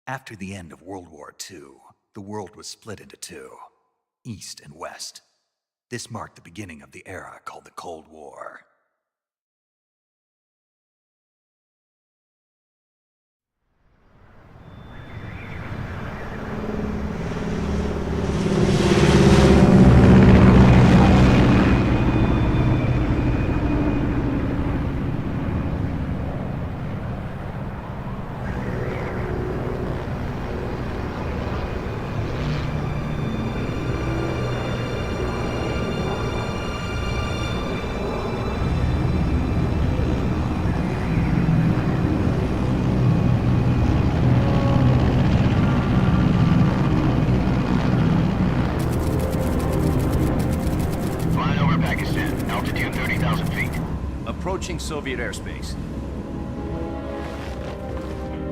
After the end of World War II, the world was split into two, East and West. This marked the beginning of the era called the Cold War. Approaching Soviet airspace.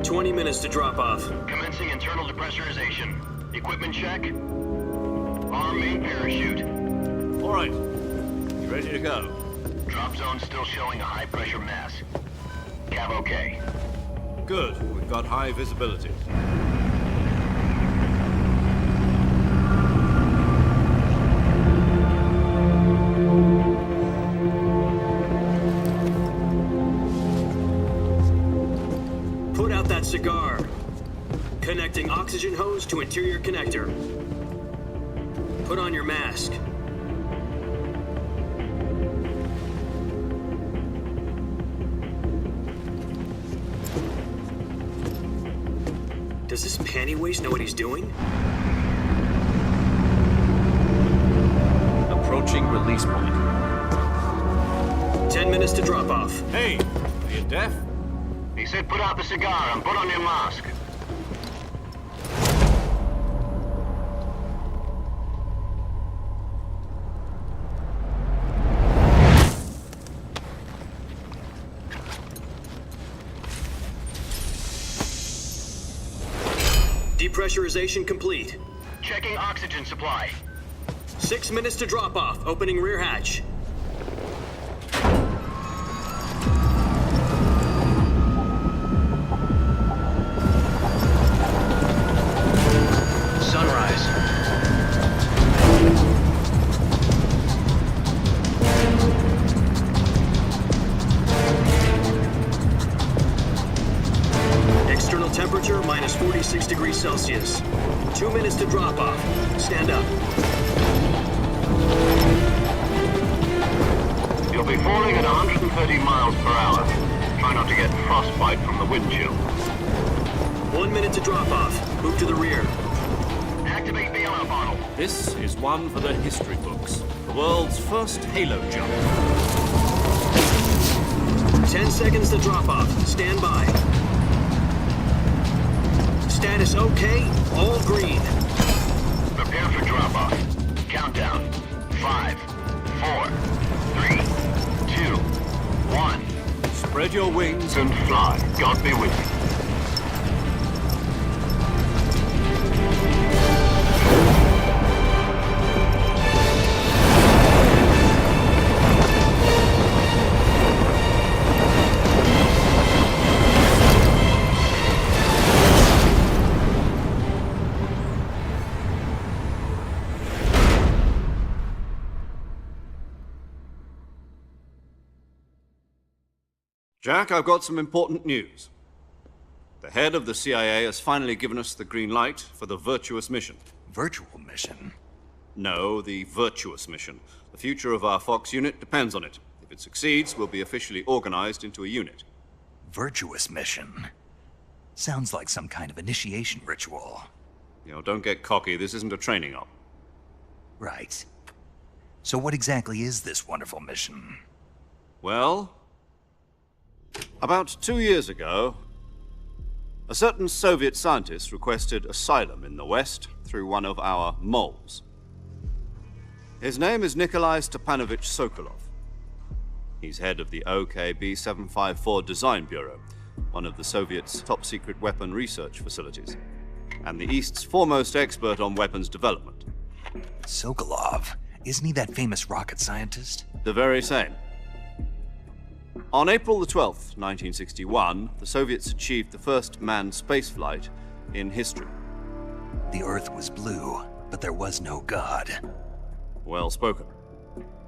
20 minutes to drop off. Commencing internal depressurization. Equipment check. Arm main parachute. All right. You ready to go? Drop zone still showing a high pressure mass. Cav okay. Good. We've got high visibility. Put out that cigar. Connecting oxygen hose to interior connector. Put on your mask. Does this panty waste know what he's doing? Approaching release point. 10 minutes to drop off. Hey, are you deaf? He said put out the cigar and put on your mask. Depressurization complete. Checking oxygen supply. 6 minutes to drop off. Opening rear hatch. Sunrise. External temperature minus 46 degrees Celsius. 2 minutes to drop off. Stand up. You'll be falling at 130 miles per hour. Try not to get frostbite from the wind chill. 1 minute to drop off. Move to the rear. Activate the air bottle. This is one for the history books. The world's first halo jump. 10 seconds to drop off. Stand by. Status okay. All green. Prepare for drop-off. Countdown. 5, 4, 3, 2, 1. Spread your wings And fly. God be with you. Jack, I've got some important news. The head of the CIA has finally given us the green light for the virtuous mission. Virtual mission? No, the virtuous mission. The future of our Fox unit depends on it. If it succeeds, we'll be officially organized into a unit. Virtuous mission? Sounds like some kind of initiation ritual. You know, don't get cocky. This isn't a training op. Right. So what exactly is this wonderful mission? Well, about 2 years ago, a certain Soviet scientist requested asylum in the West through one of our moles. His name is Nikolai Stepanovich Sokolov. He's head of the OKB-754 Design Bureau, one of the Soviets' top-secret weapon research facilities, and the East's foremost expert on weapons development. Sokolov? Isn't he that famous rocket scientist? The very same. On April the 12th, 1961, the Soviets achieved the first manned spaceflight in history. The Earth was blue, but there was no God. Well spoken.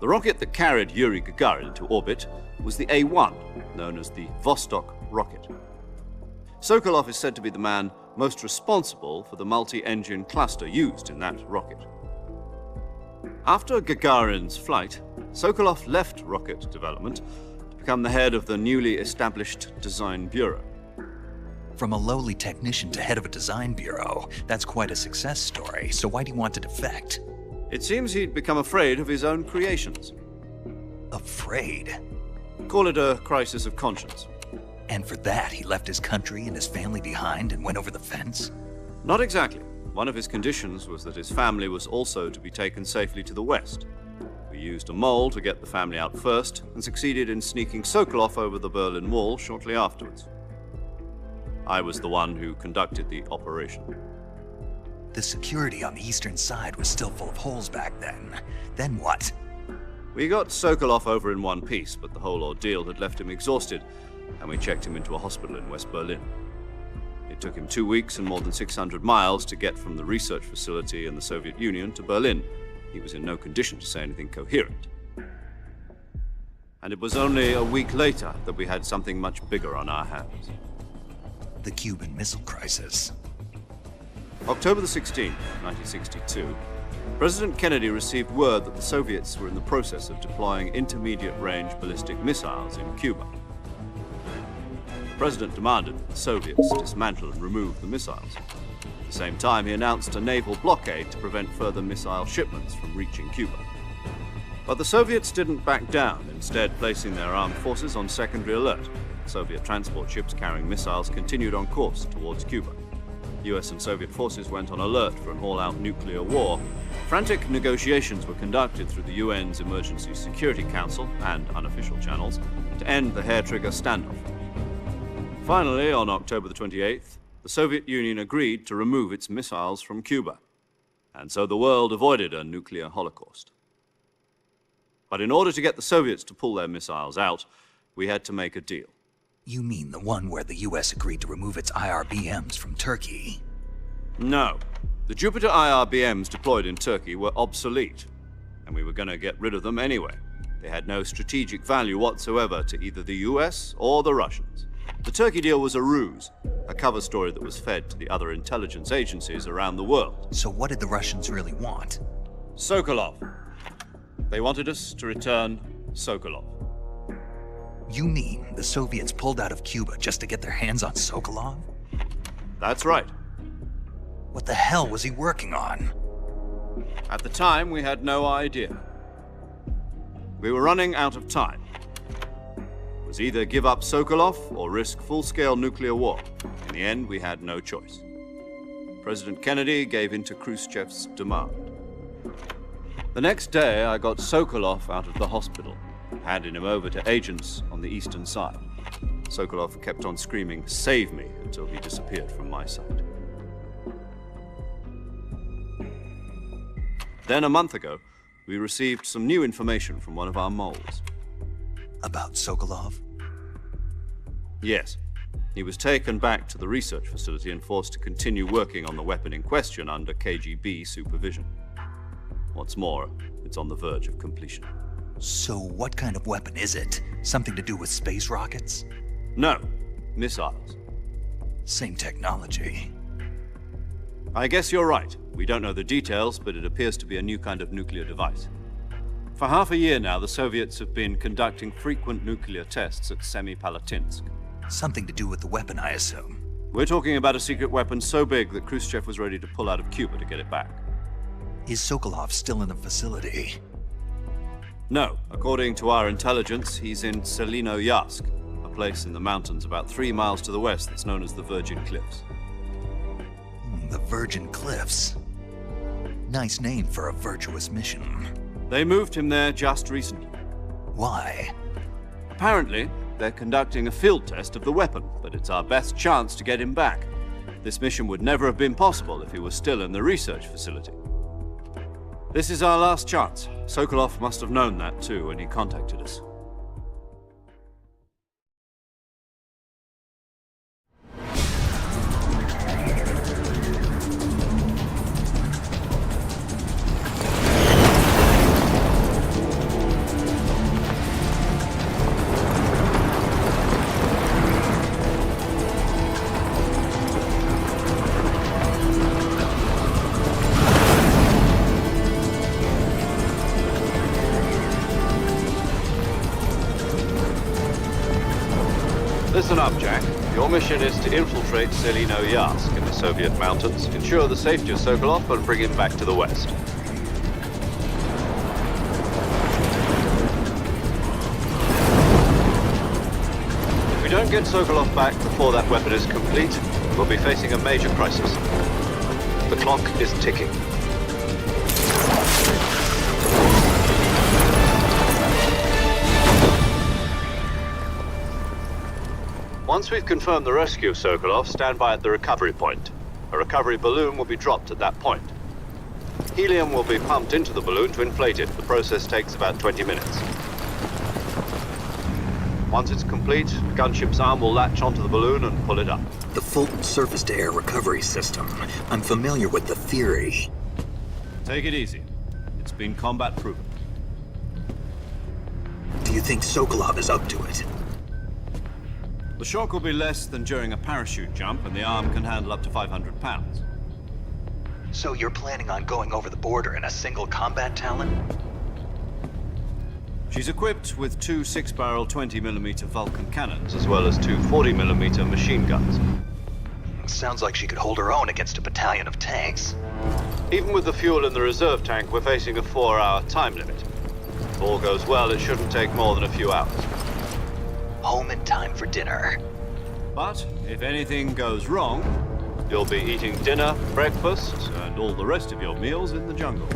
The rocket that carried Yuri Gagarin into orbit was the A-1, known as the Vostok rocket. Sokolov is said to be the man most responsible for the multi-engine cluster used in that rocket. After Gagarin's flight, Sokolov left rocket development to become the head of the newly established Design Bureau. From a lowly technician to head of a design bureau, that's quite a success story, so why'd he want to defect? It seems he'd become afraid of his own creations. Afraid? Call it a crisis of conscience. And for that, he left his country and his family behind and went over the fence? Not exactly. One of his conditions was that his family was also to be taken safely to the west. We used a mole to get the family out first and succeeded in sneaking Sokolov over the Berlin Wall shortly afterwards. I was the one who conducted the operation. The security on the eastern side was still full of holes back then. Then what? We got Sokolov over in one piece, but the whole ordeal had left him exhausted, and we checked him into a hospital in West Berlin. It took him 2 weeks and more than 600 miles to get from the research facility in the Soviet Union to Berlin. He was in no condition to say anything coherent. And it was only a week later that we had something much bigger on our hands. The Cuban Missile Crisis. October the 16th, 1962, President Kennedy received word that the Soviets were in the process of deploying intermediate-range ballistic missiles in Cuba. The President demanded that the Soviets dismantle and remove the missiles. At the same time, he announced a naval blockade to prevent further missile shipments from reaching Cuba. But the Soviets didn't back down, instead placing their armed forces on secondary alert. Soviet transport ships carrying missiles continued on course towards Cuba. US and Soviet forces went on alert for an all-out nuclear war. Frantic negotiations were conducted through the UN's Emergency Security Council and unofficial channels to end the hair-trigger standoff. Finally, on October the 28th, the Soviet Union agreed to remove its missiles from Cuba, and so the world avoided a nuclear holocaust. But in order to get the Soviets to pull their missiles out, we had to make a deal. You mean the one where the US agreed to remove its IRBMs from Turkey? No. The Jupiter IRBMs deployed in Turkey were obsolete, and we were going to get rid of them anyway. They had no strategic value whatsoever to either the US or the Russians. The Turkey deal was a ruse, a cover story that was fed to the other intelligence agencies around the world. So what did the Russians really want? Sokolov. They wanted us to return Sokolov. You mean the Soviets pulled out of Cuba just to get their hands on Sokolov? That's right. What the hell was he working on? At the time, we had no idea. We were running out of time. It was either give up Sokolov or risk full-scale nuclear war. In the end, we had no choice. President Kennedy gave in to Khrushchev's demand. The next day, I got Sokolov out of the hospital, handing him over to agents on the eastern side. Sokolov kept on screaming, "Save me," until he disappeared from my sight. Then a month ago, we received some new information from one of our moles. About Sokolov? Yes. He was taken back to the research facility and forced to continue working on the weapon in question under KGB supervision. What's more, it's on the verge of completion. So what kind of weapon is it? Something to do with space rockets? No, missiles. Same technology. I guess you're right. We don't know the details, but it appears to be a new kind of nuclear device. For half a year now, the Soviets have been conducting frequent nuclear tests at Semipalatinsk. Something to do with the weapon, I assume. We're talking about a secret weapon so big that Khrushchev was ready to pull out of Cuba to get it back. Is Sokolov still in the facility? No. According to our intelligence, he's in Selinoyarsk, a place in the mountains about 3 miles to the west that's known as the Virgin Cliffs. The Virgin Cliffs. Nice name for a virtuous mission. They moved him there just recently. Why? Apparently, they're conducting a field test of the weapon, but it's our best chance to get him back. This mission would never have been possible if he was still in the research facility. This is our last chance. Sokolov must have known that too when he contacted us. Listen up, Jack. Your mission is to infiltrate Selino-Yarsk in the Soviet mountains, ensure the safety of Sokolov, and bring him back to the West. If we don't get Sokolov back before that weapon is complete, we'll be facing a major crisis. The clock is ticking. Once we've confirmed the rescue of Sokolov, stand by at the recovery point. A recovery balloon will be dropped at that point. Helium will be pumped into the balloon to inflate it. The process takes about 20 minutes. Once it's complete, the gunship's arm will latch onto the balloon and pull it up. The Fulton surface-to-air recovery system. I'm familiar with the theory. Take it easy. It's been combat proven. Do you think Sokolov is up to it? The shock will be less than during a parachute jump, and the arm can handle up to 500 pounds. So you're planning on going over the border in a single combat Talon? She's equipped with two 6-barrel 20mm Vulcan cannons, as well as two 40mm machine guns. Sounds like she could hold her own against a battalion of tanks. Even with the fuel in the reserve tank, we're facing a 4-hour time limit. If all goes well, it shouldn't take more than a few hours. Home in time for dinner. But if anything goes wrong, you'll be eating dinner, breakfast, and all the rest of your meals in the jungle.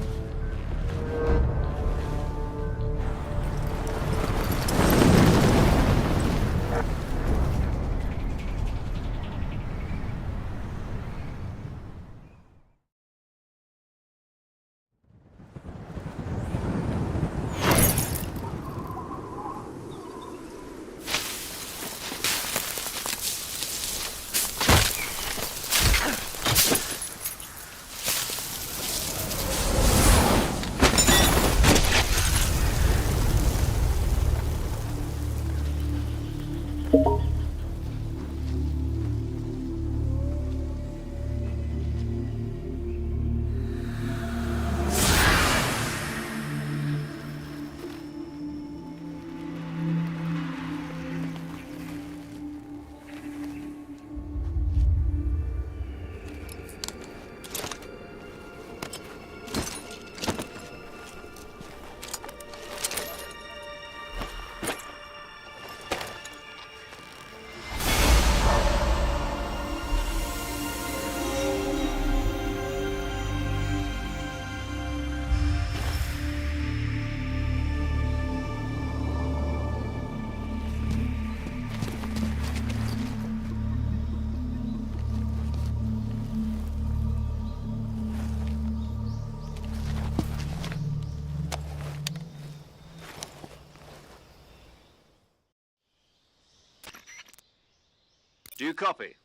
Do you copy?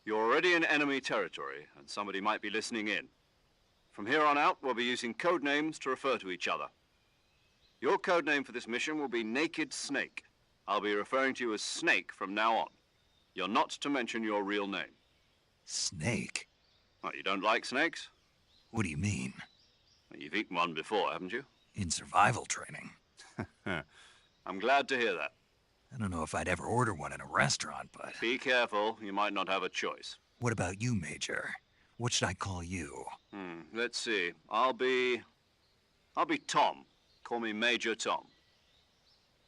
You're already in enemy territory, and somebody might be listening in. From here on out, we'll be using code names to refer to each other. Your code name for this mission will be Naked Snake. I'll be referring to you as Snake from now on. You're not to mention your real name. Snake? Oh, you don't like snakes? What do you mean? Well, you've eaten one before, haven't you? In survival training. I'm glad to hear that. I don't know if I'd ever order one in a restaurant, but... Be careful, you might not have a choice. What about you, Major? What should I call you? Let's see. I'll be Tom. Call me Major Tom.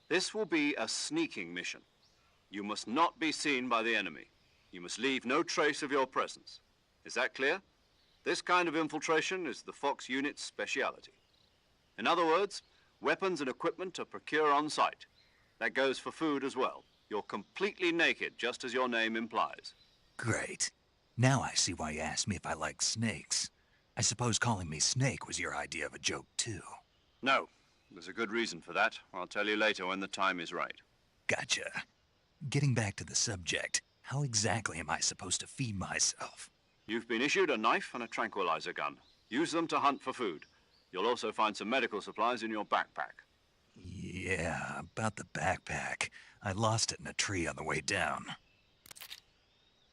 This will be a sneaking mission. You must not be seen by the enemy. You must leave no trace of your presence. Is that clear? This kind of infiltration is the Fox unit's speciality. In other words, weapons and equipment are procured on site. That goes for food as well. You're completely naked, just as your name implies. Great. Now I see why you asked me if I like snakes. I suppose calling me Snake was your idea of a joke, too. No. There's a good reason for that. I'll tell you later when the time is right. Gotcha. Getting back to the subject, how exactly am I supposed to feed myself? You've been issued a knife and a tranquilizer gun. Use them to hunt for food. You'll also find some medical supplies in your backpack. Yeah, about the backpack. I lost it in a tree on the way down.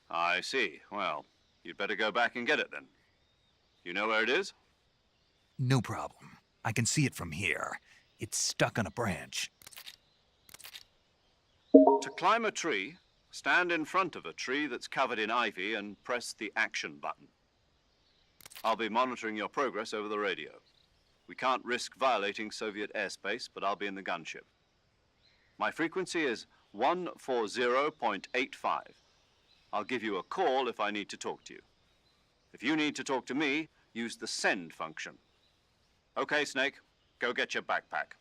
I see. Well, you'd better go back and get it then. You know where it is? No problem. I can see it from here. It's stuck on a branch. To climb a tree, Stand in front of a tree that's covered in ivy and press the action button. I'll be monitoring your progress over the radio. We can't risk violating Soviet airspace, but I'll be in the gunship. My frequency is 140.85. I'll give you a call if I need to talk to you. If you need to talk to me, use the send function. Okay, Snake, go get your backpack.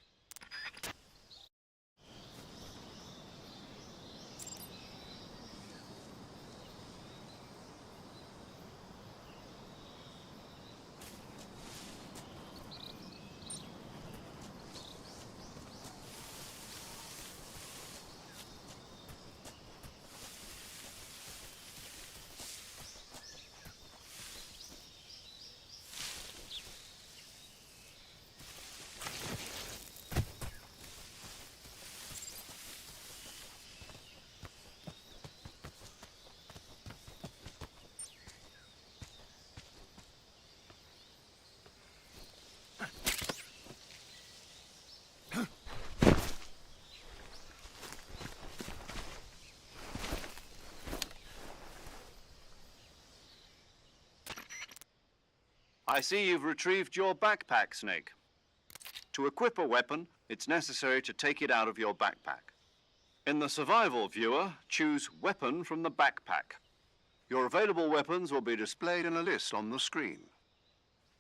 I see you've retrieved your backpack, Snake. To equip a weapon, it's necessary to take it out of your backpack. In the survival viewer, choose Weapon from the backpack. Your available weapons will be displayed in a list on the screen.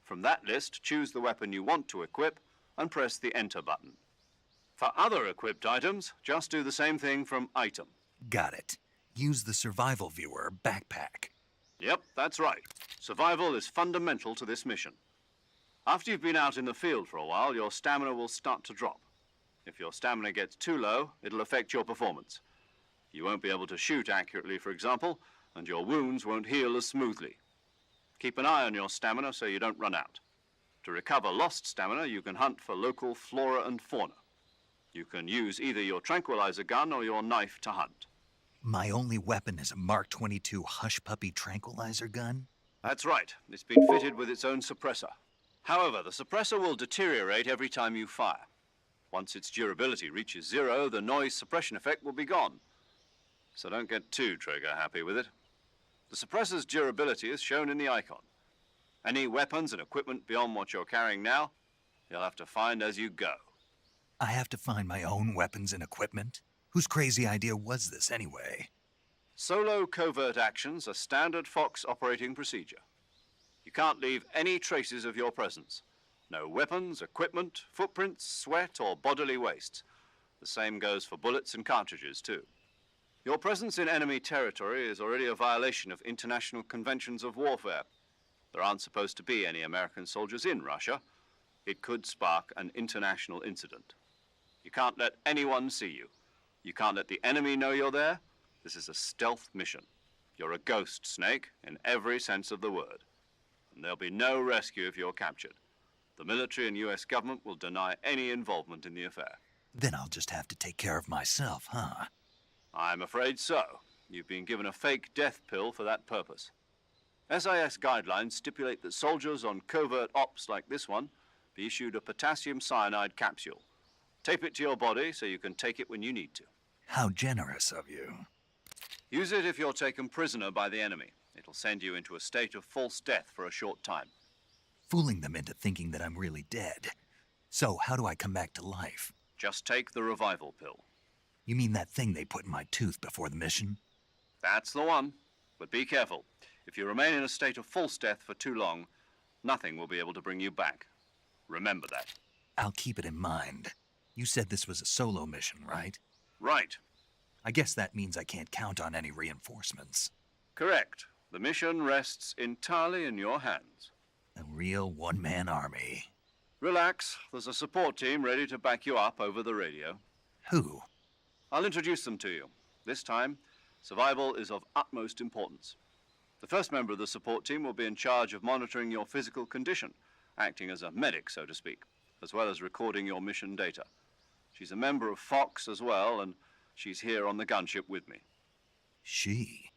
From that list, choose the weapon you want to equip and press the Enter button. For other equipped items, just do the same thing from Item. Got it. Use the survival viewer backpack. Yep, that's right. Survival is fundamental to this mission. After you've been out in the field for a while, your stamina will start to drop. If your stamina gets too low, it'll affect your performance. You won't be able to shoot accurately, for example, and your wounds won't heal as smoothly. Keep an eye on your stamina so you don't run out. To recover lost stamina, you can hunt for local flora and fauna. You can use either your tranquilizer gun or your knife to hunt. My only weapon is a Mark 22 Hush Puppy tranquilizer gun? That's right. It's been fitted with its own suppressor. However, the suppressor will deteriorate every time you fire. Once its durability reaches 0, the noise suppression effect will be gone. So don't get too trigger happy with it. The suppressor's durability is shown in the icon. Any weapons and equipment beyond what you're carrying now, you'll have to find as you go. I have to find my own weapons and equipment? Whose crazy idea was this anyway? Solo covert actions are standard Fox operating procedure. You can't leave any traces of your presence. No weapons, equipment, footprints, sweat, or bodily waste. The same goes for bullets and cartridges, too. Your presence in enemy territory is already a violation of international conventions of warfare. There aren't supposed to be any American soldiers in Russia. It could spark an international incident. You can't let anyone see you. You can't let the enemy know you're there. This is a stealth mission. You're a ghost, Snake, in every sense of the word. And there'll be no rescue if you're captured. The military and US government will deny any involvement in the affair. Then I'll just have to take care of myself, huh? I'm afraid so. You've been given a fake death pill for that purpose. SIS guidelines stipulate that soldiers on covert ops like this one be issued a potassium cyanide capsule. Tape it to your body so you can take it when you need to. How generous of you. Use it if you're taken prisoner by the enemy. It'll send you into a state of false death for a short time. Fooling them into thinking that I'm really dead. So how do I come back to life? Just take the revival pill. You mean that thing they put in my tooth before the mission? That's the one. But be careful. If you remain in a state of false death for too long, nothing will be able to bring you back. Remember that. I'll keep it in mind. You said this was a solo mission, right? Right. I guess that means I can't count on any reinforcements. Correct. The mission rests entirely in your hands. A real one-man army. Relax. There's a support team ready to back you up over the radio. Who? I'll introduce them to you. This time, survival is of utmost importance. The first member of the support team will be in charge of monitoring your physical condition, acting as a medic, so to speak, as well as recording your mission data. She's a member of Fox as well, and she's here on the gunship with me. She?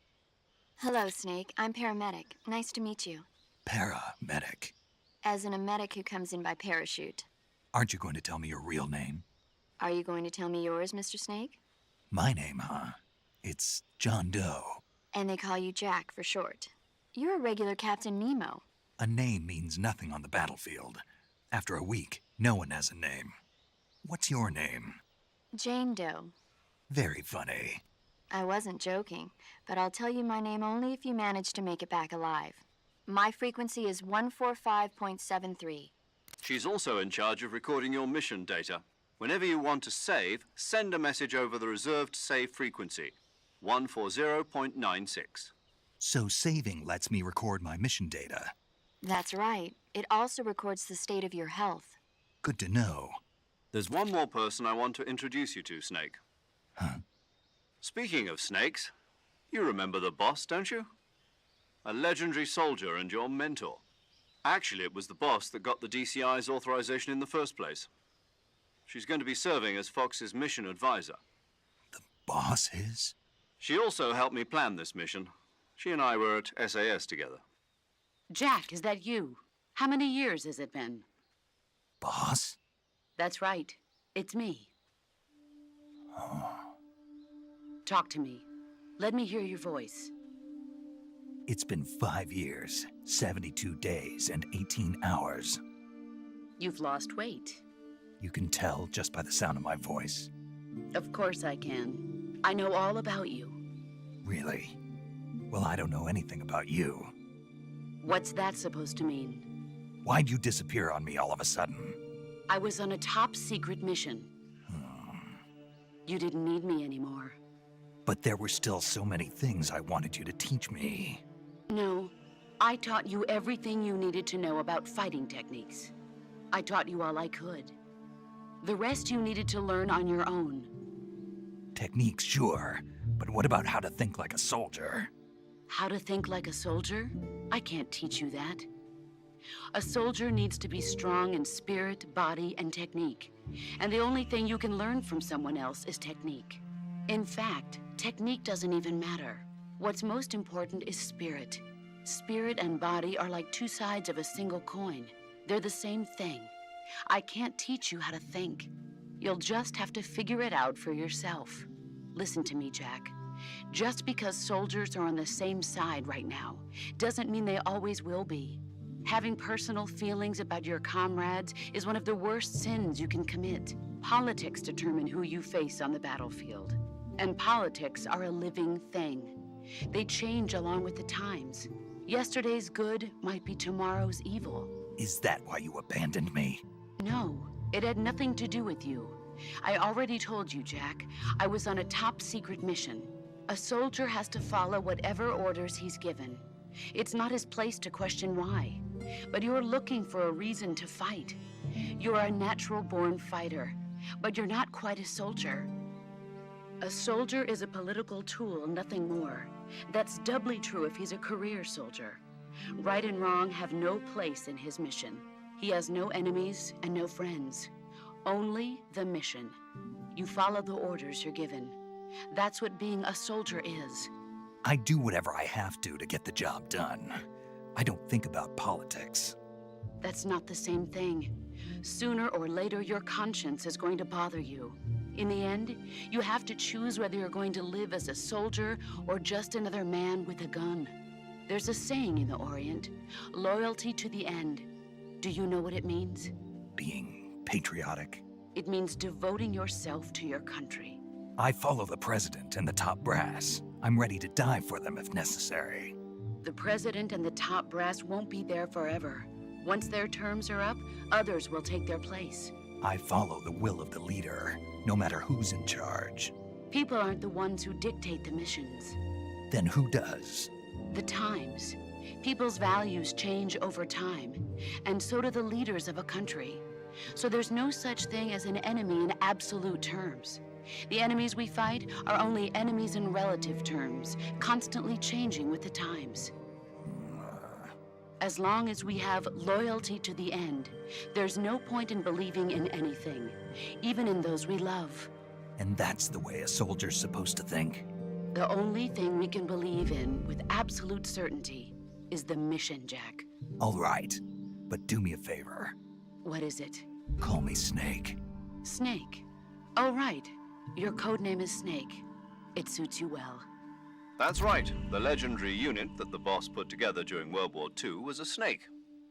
Hello, Snake. I'm paramedic. Nice to meet you. Paramedic. As in a medic who comes in by parachute. Aren't you going to tell me your real name? Are you going to tell me yours, Mr. Snake? My name, huh? It's John Doe. And they call you Jack for short. You're a regular Captain Nemo. A name means nothing on the battlefield. After a week, no one has a name. What's your name? Jane Doe. Very funny. I wasn't joking, but I'll tell you my name only if you manage to make it back alive. My frequency is 145.73. She's also in charge of recording your mission data. Whenever you want to save, send a message over the reserved save frequency, 140.96. So saving lets me record my mission data. That's right. It also records the state of your health. Good to know. There's one more person I want to introduce you to, Snake. Huh? Speaking of snakes, you remember the boss, don't you? A legendary soldier and your mentor. Actually, it was the boss that got the DCI's authorization in the first place. She's going to be serving as Fox's mission advisor. The boss is? She also helped me plan this mission. She and I were at SAS together. Jack, is that you? How many years has it been? Boss? That's right. It's me. Talk to me. Let me hear your voice. It's been 5 years, 72 days, and 18 hours. You've lost weight. You can tell just by the sound of my voice. Of course I can. I know all about you. Really? Well, I don't know anything about you. What's that supposed to mean? Why'd you disappear on me all of a sudden? I was on a top-secret mission. You didn't need me anymore. But there were still so many things I wanted you to teach me. No, I taught you everything you needed to know about fighting techniques. I taught you all I could. The rest you needed to learn on your own. Techniques, sure. But what about how to think like a soldier? How to think like a soldier? I can't teach you that. A soldier needs to be strong in spirit, body, and technique. And the only thing you can learn from someone else is technique. In fact, technique doesn't even matter. What's most important is spirit. Spirit and body are like two sides of a single coin. They're the same thing. I can't teach you how to think. You'll just have to figure it out for yourself. Listen to me, Jack. Just because soldiers are on the same side right now doesn't mean they always will be. Having personal feelings about your comrades is one of the worst sins you can commit. Politics determine who you face on the battlefield. And politics are a living thing. They change along with the times. Yesterday's good might be tomorrow's evil. Is that why you abandoned me? No, it had nothing to do with you. I already told you, Jack. I was on a top-secret mission. A soldier has to follow whatever orders he's given. It's not his place to question why. But you're looking for a reason to fight. You're a natural-born fighter, but you're not quite a soldier. A soldier is a political tool, nothing more. That's doubly true if he's a career soldier. Right and wrong have no place in his mission. He has no enemies and no friends. Only the mission. You follow the orders you're given. That's what being a soldier is. I do whatever I have to get the job done. I don't think about politics. That's not the same thing. Sooner or later, your conscience is going to bother you. In the end, you have to choose whether you're going to live as a soldier or just another man with a gun. There's a saying in the Orient, loyalty to the end. Do you know what it means? Being patriotic. It means devoting yourself to your country. I follow the president and the top brass. I'm ready to die for them if necessary. The president and the top brass won't be there forever. Once their terms are up, others will take their place. I follow the will of the leader, no matter who's in charge. People aren't the ones who dictate the missions. Then who does? The times. People's values change over time, and so do the leaders of a country. So there's no such thing as an enemy in absolute terms. The enemies we fight are only enemies in relative terms, constantly changing with the times. As long as we have loyalty to the end, there's no point in believing in anything, even in those we love. And that's the way a soldier's supposed to think? The only thing we can believe in with absolute certainty is the mission, Jack. All right, but do me a favor. What is it? Call me Snake. Snake. Oh, right. Your code name is Snake. It suits you well. That's right. The legendary unit that the boss put together during World War II was a snake.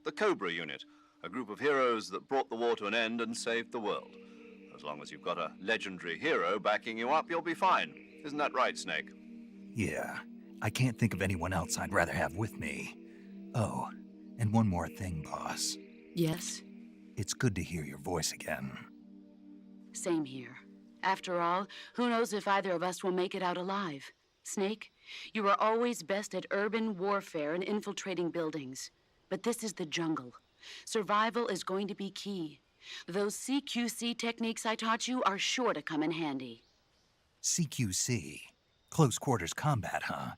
The Cobra unit, a group of heroes that brought the war to an end and saved the world. As long as you've got a legendary hero backing you up, you'll be fine. Isn't that right, Snake? Yeah, I can't think of anyone else I'd rather have with me. Oh, and one more thing, boss. Yes? It's good to hear your voice again. Same here. After all, who knows if either of us will make it out alive? Snake, you are always best at urban warfare and infiltrating buildings. But this is the jungle. Survival is going to be key. Those CQC techniques I taught you are sure to come in handy. CQC? Close quarters combat, huh?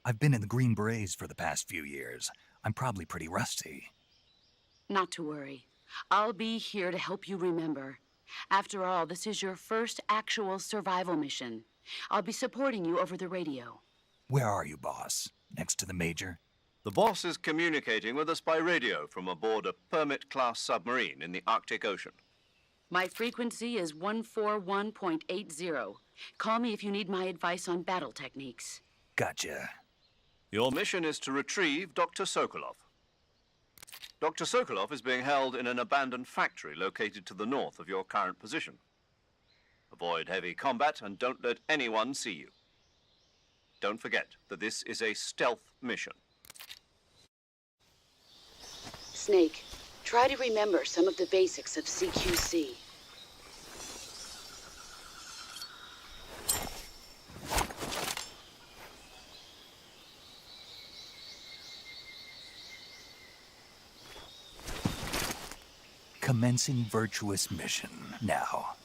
I've been in the Green Berets for the past few years. I'm probably pretty rusty. Not to worry. I'll be here to help you remember. After all, this is your first actual survival mission. I'll be supporting you over the radio. Where are you, boss? Next to the Major? The boss is communicating with us by radio from aboard a Permit-class submarine in the Arctic Ocean. My frequency is 141.80. Call me if you need my advice on battle techniques. Gotcha. Your mission is to retrieve Dr. Sokolov. Dr. Sokolov is being held in an abandoned factory located to the north of your current position. Avoid heavy combat and don't let anyone see you. Don't forget that this is a stealth mission. Snake, try to remember some of the basics of CQC. Commencing virtuous mission now.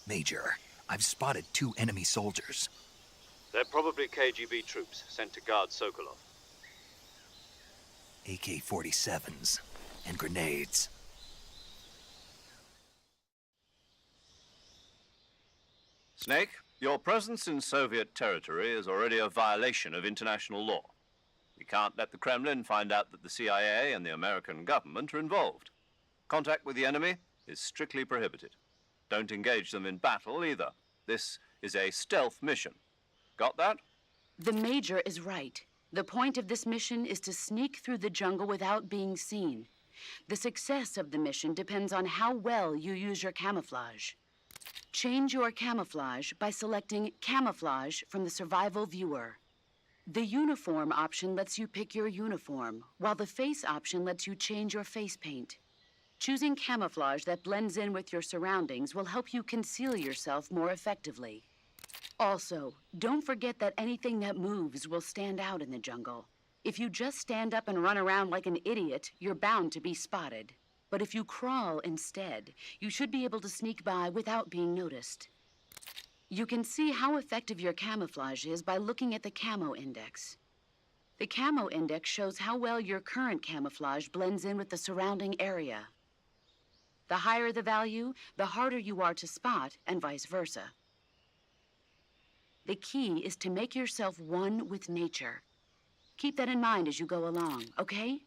Major, I've spotted 2 enemy soldiers. They're probably KGB troops sent to guard Sokolov. AK-47s and grenades. Snake, your presence in Soviet territory is already a violation of international law. We can't let the Kremlin find out that the CIA and the American government are involved. Contact with the enemy is strictly prohibited. Don't engage them in battle either. This is a stealth mission. Got that? The Major is right. The point of this mission is to sneak through the jungle without being seen. The success of the mission depends on how well you use your camouflage. Change your camouflage by selecting Camouflage from the Survival Viewer. The Uniform option lets you pick your uniform, while the Face option lets you change your face paint. Choosing camouflage that blends in with your surroundings will help you conceal yourself more effectively. Also, don't forget that anything that moves will stand out in the jungle. If you just stand up and run around like an idiot, you're bound to be spotted. But if you crawl instead, you should be able to sneak by without being noticed. You can see how effective your camouflage is by looking at the Camo Index. The Camo Index shows how well your current camouflage blends in with the surrounding area. The higher the value, the harder you are to spot, and vice versa. The key is to make yourself one with nature. Keep that in mind as you go along, okay?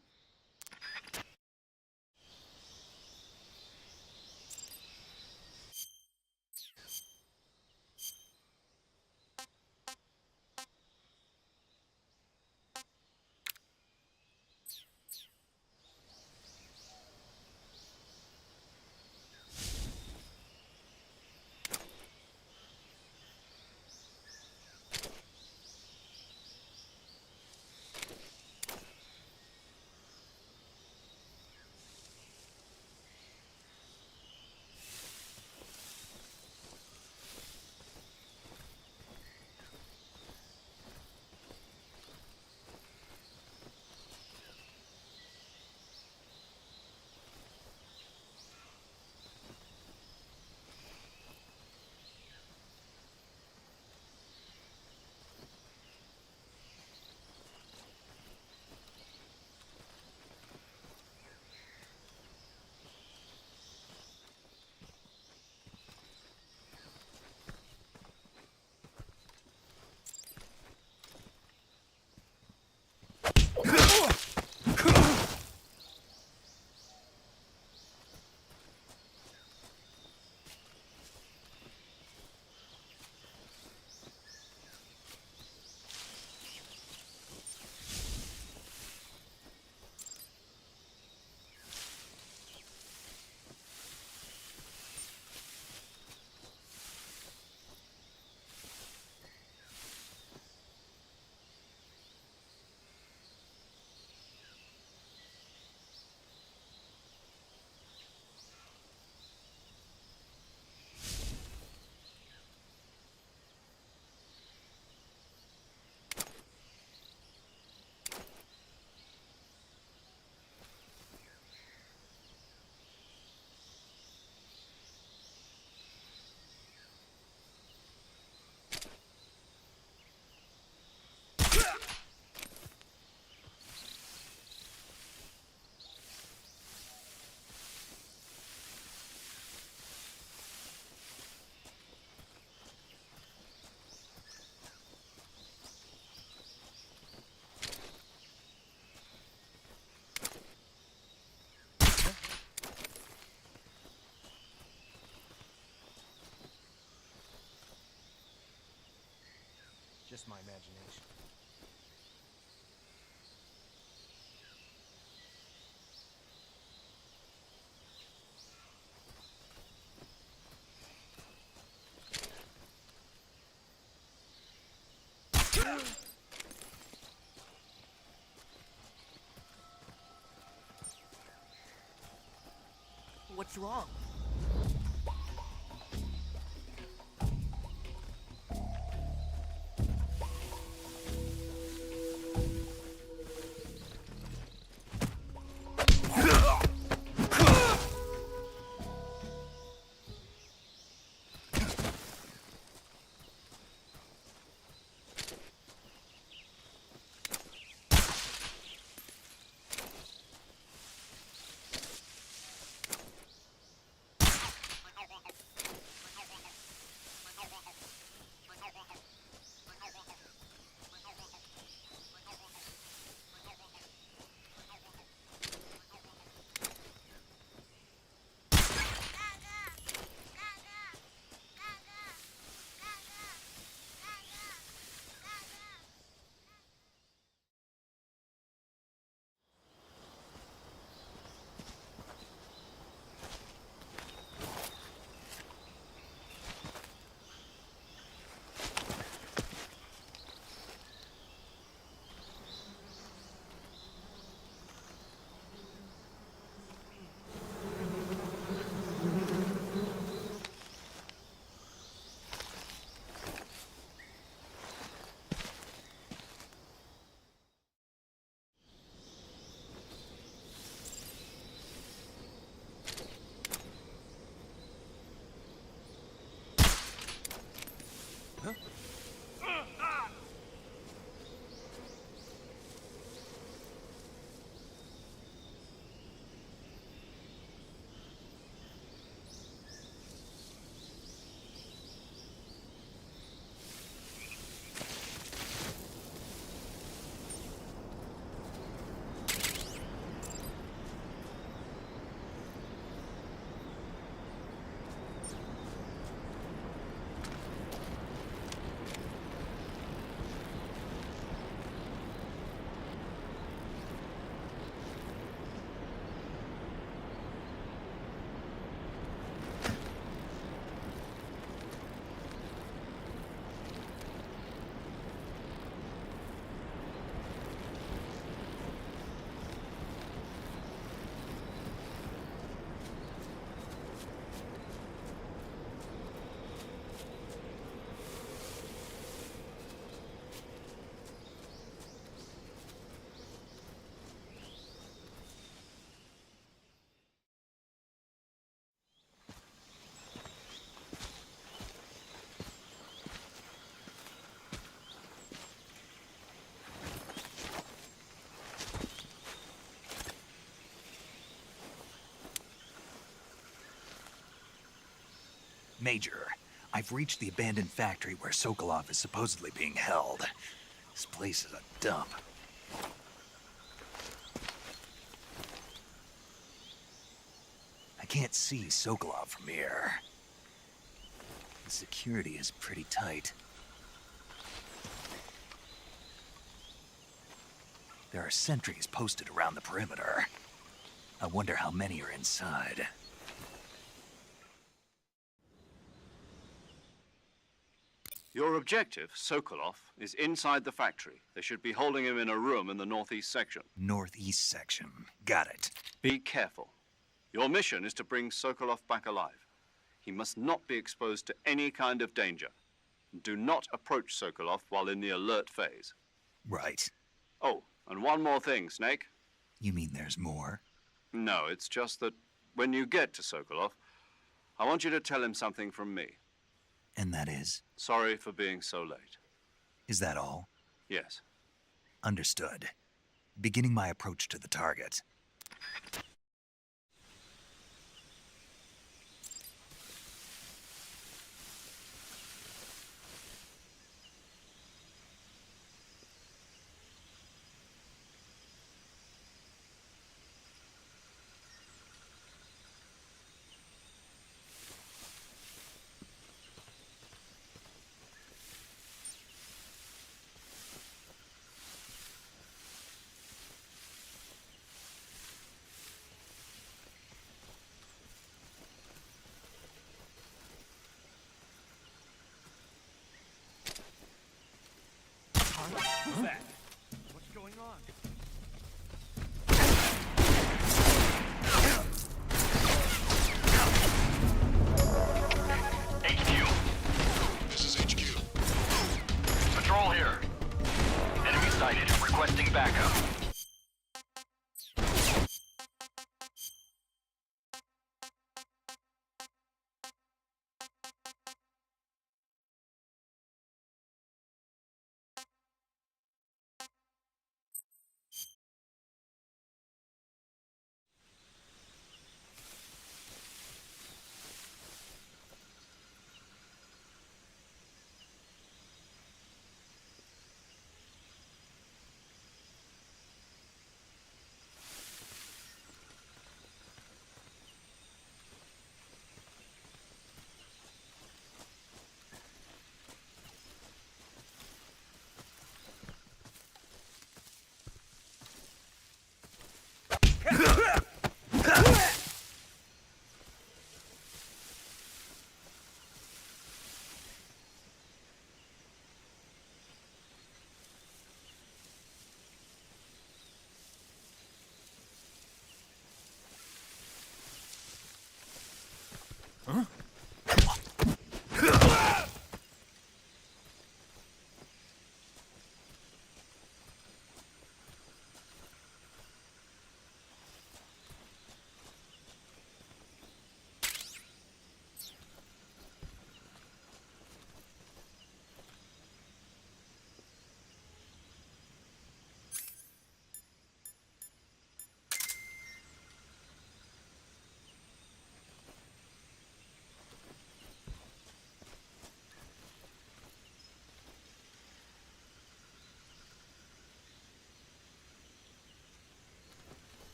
Just my imagination. What's wrong? Major, I've reached the abandoned factory where Sokolov is supposedly being held. This place is a dump. I can't see Sokolov from here. The security is pretty tight. There are sentries posted around the perimeter. I wonder how many are inside. Your objective, Sokolov, is inside the factory. They should be holding him in a room in the northeast section. Northeast section. Got it. Be careful. Your mission is to bring Sokolov back alive. He must not be exposed to any kind of danger. Do not approach Sokolov while in the alert phase. Right. Oh, and one more thing, Snake. You mean there's more? No, it's just that when you get to Sokolov, I want you to tell him something from me. And that is? Sorry for being so late. Is that all? Yes. Understood. Beginning my approach to the target. Who's that? What's going on? HQ. This is HQ. Patrol here. Enemy sighted. Requesting backup.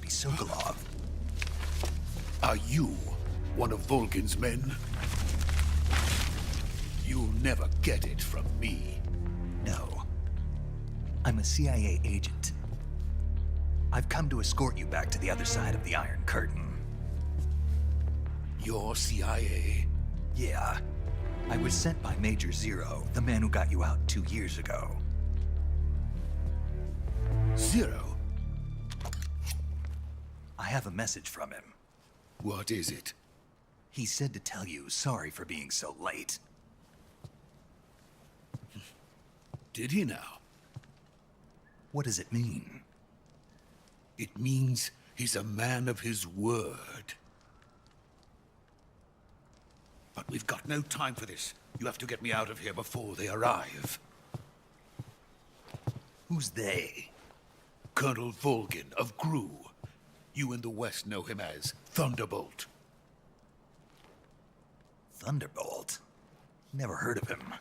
be Sokolov. Are you one of Volgin's men? You'll never get it from me. No. I'm a CIA agent. I've come to escort you back to the other side of the Iron Curtain. You're CIA? Yeah. I was sent by Major Zero, the man who got you out 2 years ago. Zero? I have a message from him. What is it? He said to tell you sorry for being so late. Did he now? What does it mean? It means he's a man of his word. But we've got no time for this. You have to get me out of here before they arrive. Who's they? Colonel Volgin of GRU. You in the West know him as Thunderbolt. Thunderbolt? Never heard of him.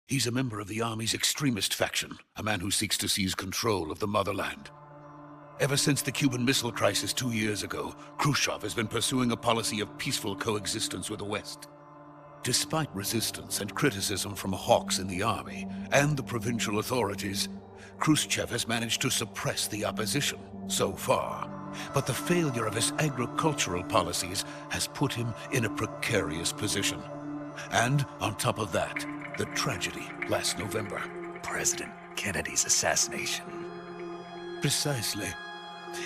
He's a member of the Army's extremist faction, a man who seeks to seize control of the motherland. Ever since the Cuban Missile Crisis 2 years ago, Khrushchev has been pursuing a policy of peaceful coexistence with the West. Despite resistance and criticism from hawks in the army and the provincial authorities, Khrushchev has managed to suppress the opposition so far. But the failure of his agricultural policies has put him in a precarious position. And on top of that, the tragedy last November. President Kennedy's assassination. Precisely.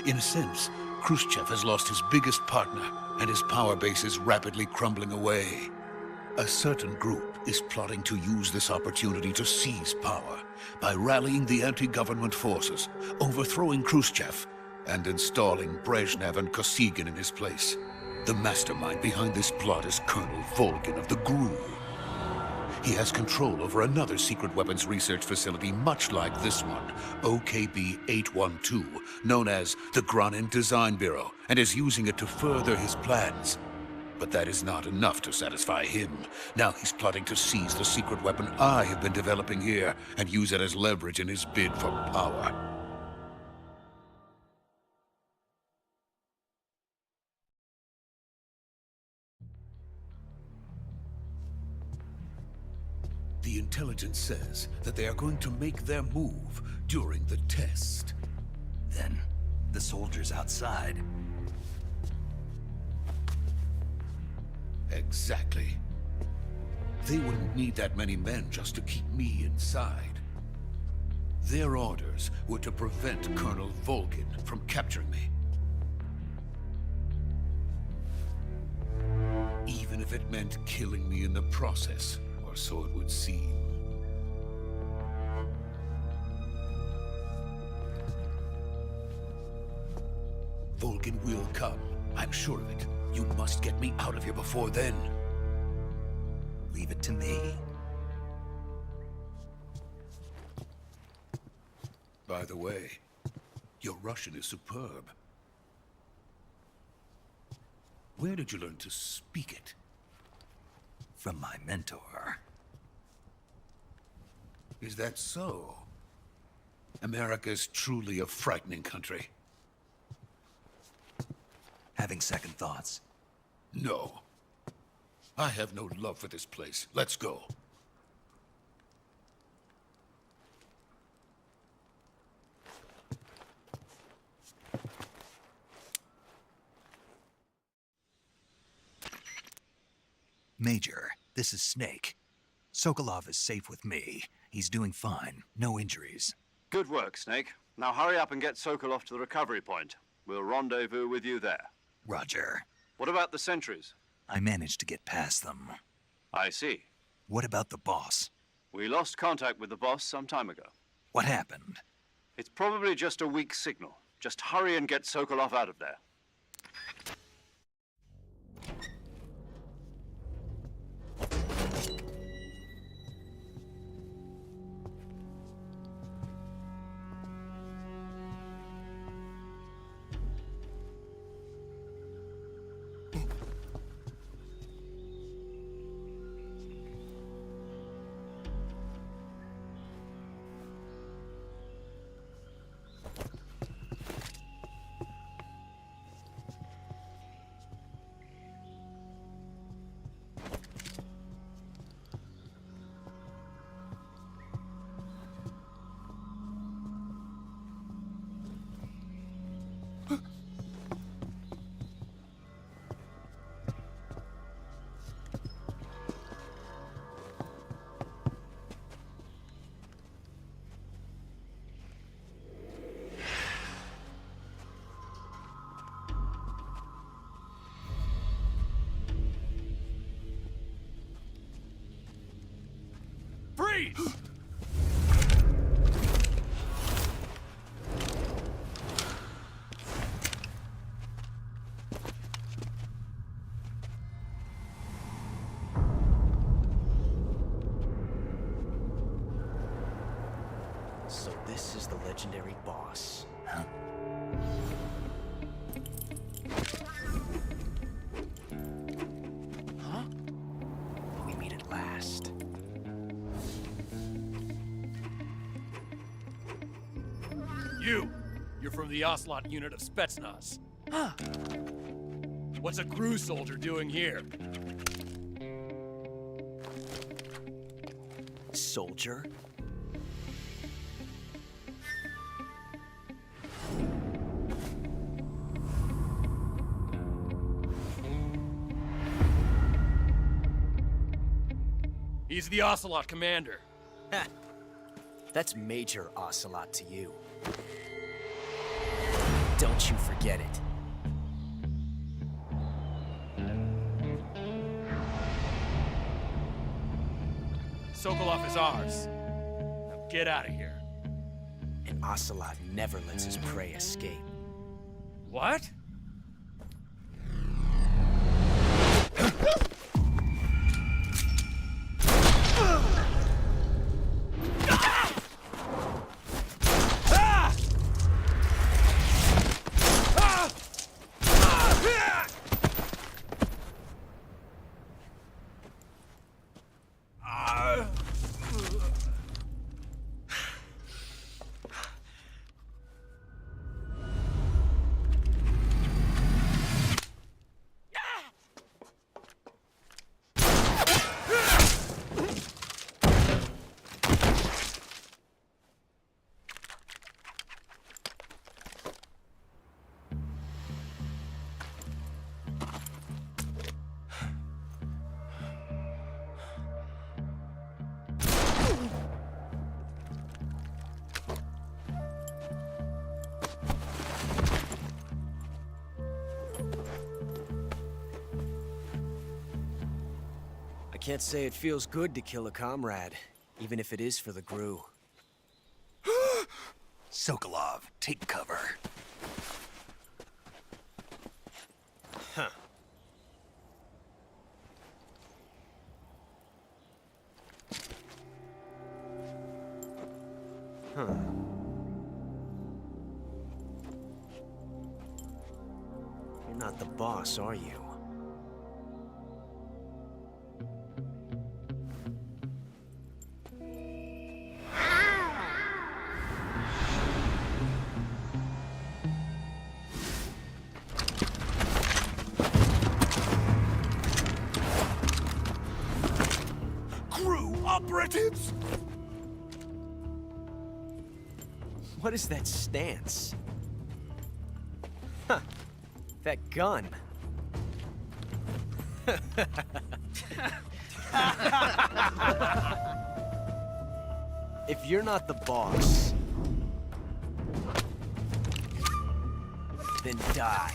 In a sense, Khrushchev has lost his biggest partner, and his power base is rapidly crumbling away. A certain group is plotting to use this opportunity to seize power by rallying the anti-government forces, overthrowing Khrushchev, and installing Brezhnev and Kosygin in his place. The mastermind behind this plot is Colonel Volgin of the GRU. He has control over another secret weapons research facility much like this one, OKB-812, known as the Granin Design Bureau, and is using it to further his plans. But that is not enough to satisfy him. Now he's plotting to seize the secret weapon I have been developing here and use it as leverage in his bid for power. The intelligence says that they are going to make their move during the test. Then, the soldiers outside. Exactly. They wouldn't need that many men just to keep me inside. Their orders were to prevent Colonel Volgin from capturing me. Even if it meant killing me in the process, or so it would seem. Volgin will come. I'm sure of it. You must get me out of here before then. Leave it to me. By the way, your Russian is superb. Where did you learn to speak it? From my mentor. Is that so? America is truly a frightening country. Having second thoughts? No. I have no love for this place. Let's go. Major, this is Snake. Sokolov is safe with me. He's doing fine. No injuries. Good work, Snake. Now hurry up and get Sokolov to the recovery point. We'll rendezvous with you there. Roger. What about the sentries? I managed to get past them. I see. What about the boss? We lost contact with the boss some time ago. What happened? It's probably just a weak signal. Just hurry and get Sokolov out of there. Freeze! So this is the legendary boss. Huh? Huh? We meet at last. You're from the Ocelot unit of Spetsnaz. Huh. What's a crew soldier doing here? Soldier? He's the Ocelot commander. Ha! That's Major Ocelot to you. Don't you forget it. Sokolov is ours. Now get out of here. And Ocelot never lets his prey escape. What? I can't say it feels good to kill a comrade, even if it is for the GRU. Sokolov, take cover. Huh. Huh. You're not the boss, are you? Crew operatives! What is that stance? Huh. That gun. If you're not the boss, then die.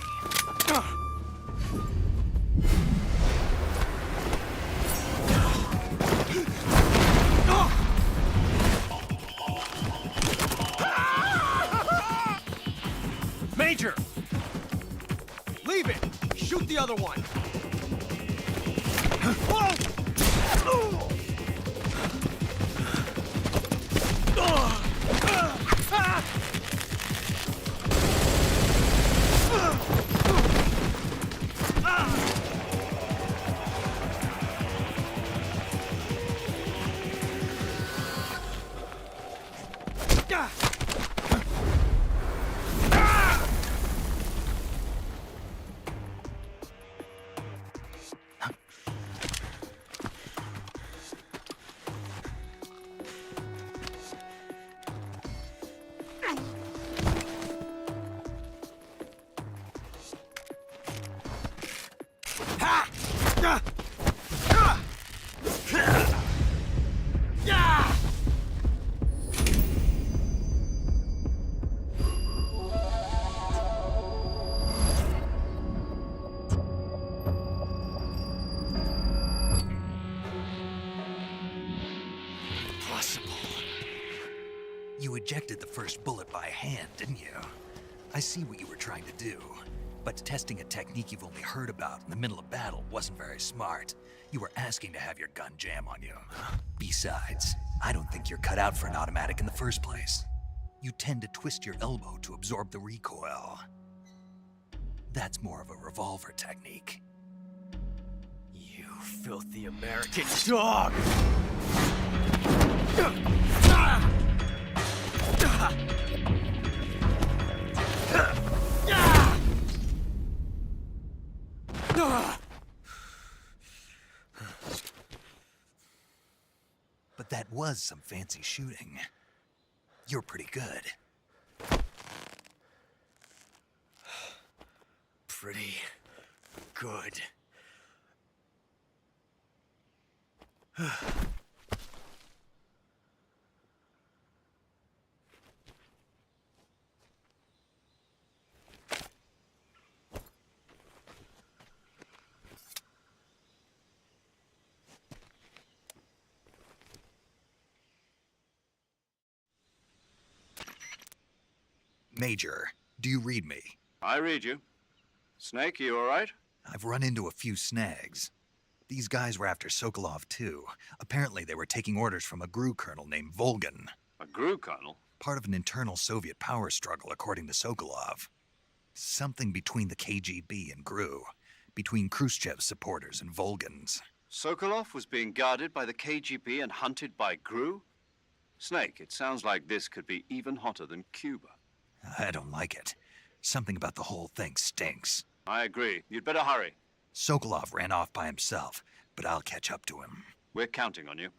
Major! Leave it! Shoot the other one! You ejected the first bullet by hand, didn't you? I see what you were trying to do. But testing a technique you've only heard about in the middle of battle wasn't very smart. You were asking to have your gun jam on you. Besides, I don't think you're cut out for an automatic in the first place. You tend to twist your elbow to absorb the recoil. That's more of a revolver technique. You filthy American dog! But that was some fancy shooting. You're pretty good. Pretty good. Major, do you read me? I read you. Snake, you all right? I've run into a few snags. These guys were after Sokolov too. Apparently they were taking orders from a GRU colonel named Volgan. A GRU colonel? Part of an internal Soviet power struggle, according to Sokolov. Something between the KGB and GRU. Between Khrushchev's supporters and Volgan's. Sokolov was being guarded by the KGB and hunted by GRU? Snake, it sounds like this could be even hotter than Cuba. I don't like it. Something about the whole thing stinks. I agree. You'd better hurry. Sokolov ran off by himself, but I'll catch up to him. We're counting on you.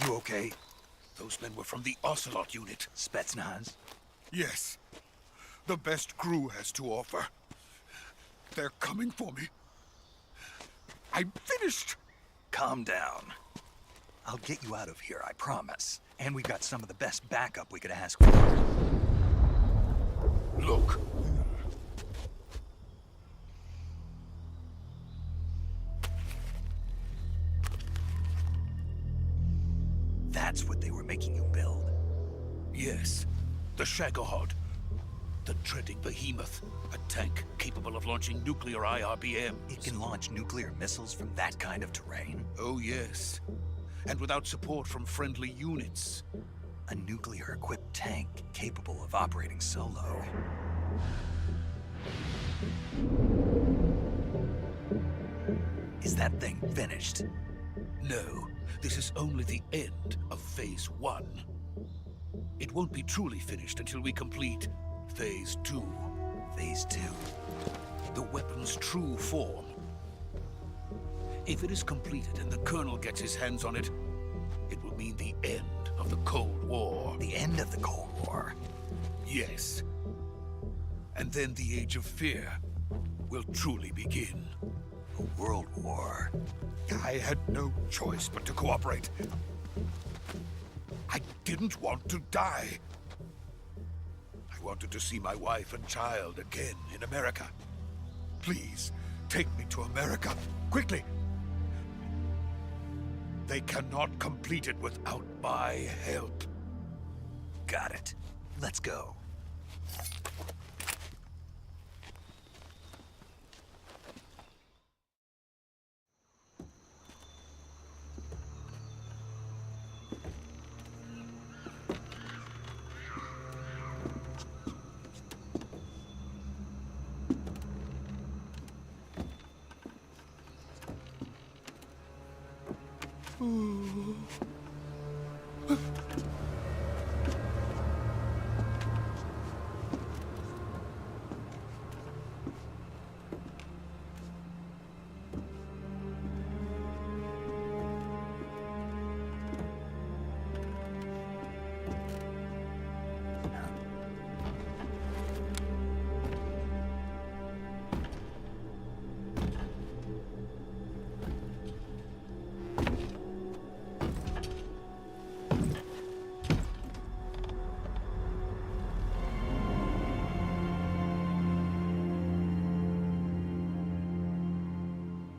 You okay? Those men were from the Ocelot unit. Spetsnaz? Yes. The best GRU has to offer. They're coming for me. I'm finished. Calm down. I'll get you out of here, I promise. And we got some of the best backup we could ask for. Look. That's what they were making you build? Yes. The Shagohod. The dreading behemoth. A tank capable of launching nuclear IRBMs. It can launch nuclear missiles from that kind of terrain? Oh, yes. And without support from friendly units. A nuclear-equipped tank capable of operating solo. Is that thing finished? No. This is only the end of Phase 1. It won't be truly finished until we complete Phase 2. Phase 2? The weapon's true form. If it is completed and the Colonel gets his hands on it, it will mean the end of the Cold War. The end of the Cold War? Yes. And then the Age of Fear will truly begin. A world war. I had no choice but to cooperate. I didn't want to die. I wanted to see my wife and child again in America. Please, take me to America, quickly. They cannot complete it without my help. Got it. Let's go.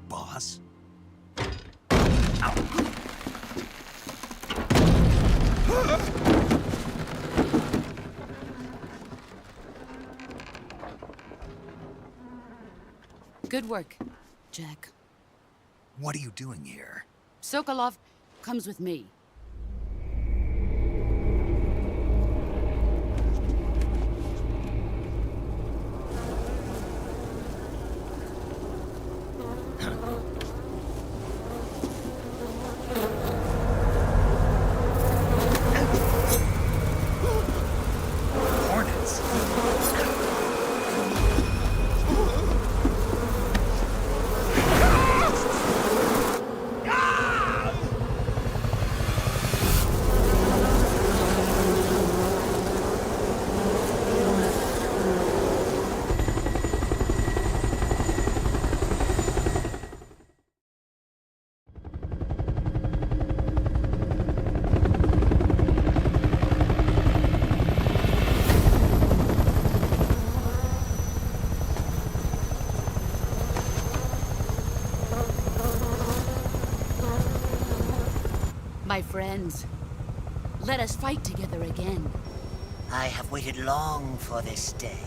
Boss? Good work, Jack. What are you doing here? Sokolov comes with me. Hornets. My friends, let us fight together again. I have waited long for this day.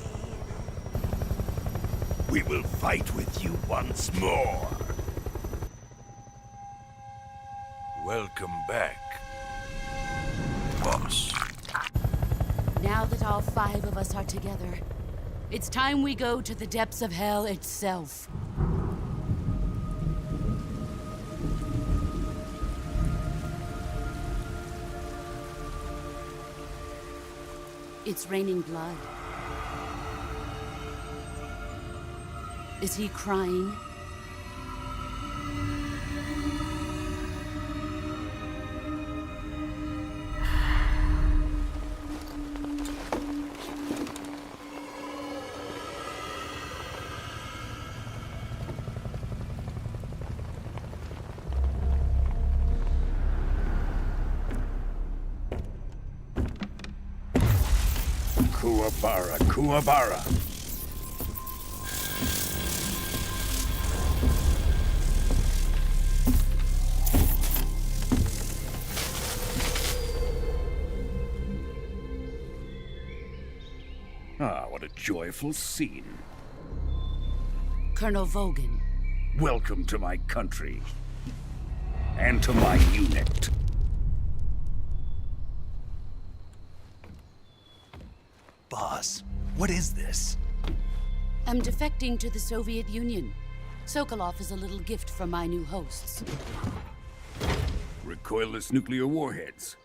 We will fight with you once more. Welcome back, boss. Now that all 5 of us are together, it's time we go to the depths of hell itself. It's raining blood. Is he crying? Kuwabara, Kuwabara. Ah, what a joyful scene. Colonel Vogan. Welcome to my country. And to my unit. Boss, what is this? I'm defecting to the Soviet Union. Sokolov is a little gift from my new hosts. Recoilless nuclear warheads.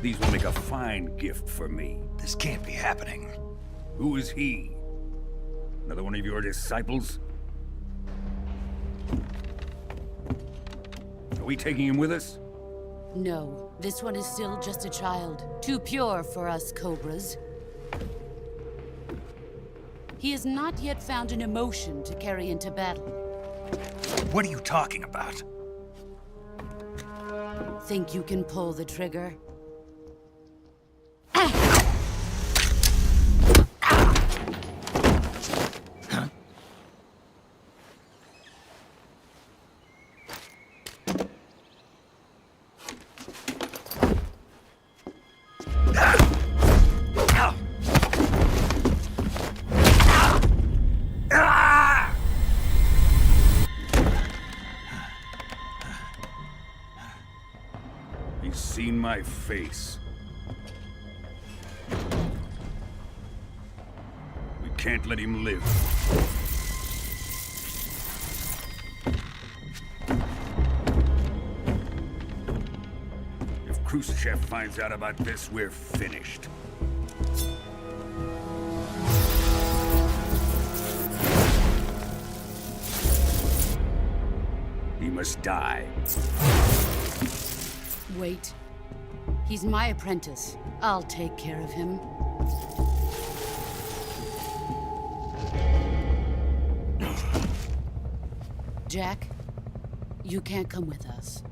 These will make a fine gift for me. This can't be happening. Who is he? Another one of your disciples? Are we taking him with us? No, this one is still just a child. Too pure for us Cobras. He has not yet found an emotion to carry into battle. What are you talking about? Think you can pull the trigger? He's seen my face. We can't let him live. If Khrushchev finds out about this, we're finished. He must die. Wait. He's my apprentice. I'll take care of him. Jack, you can't come with us.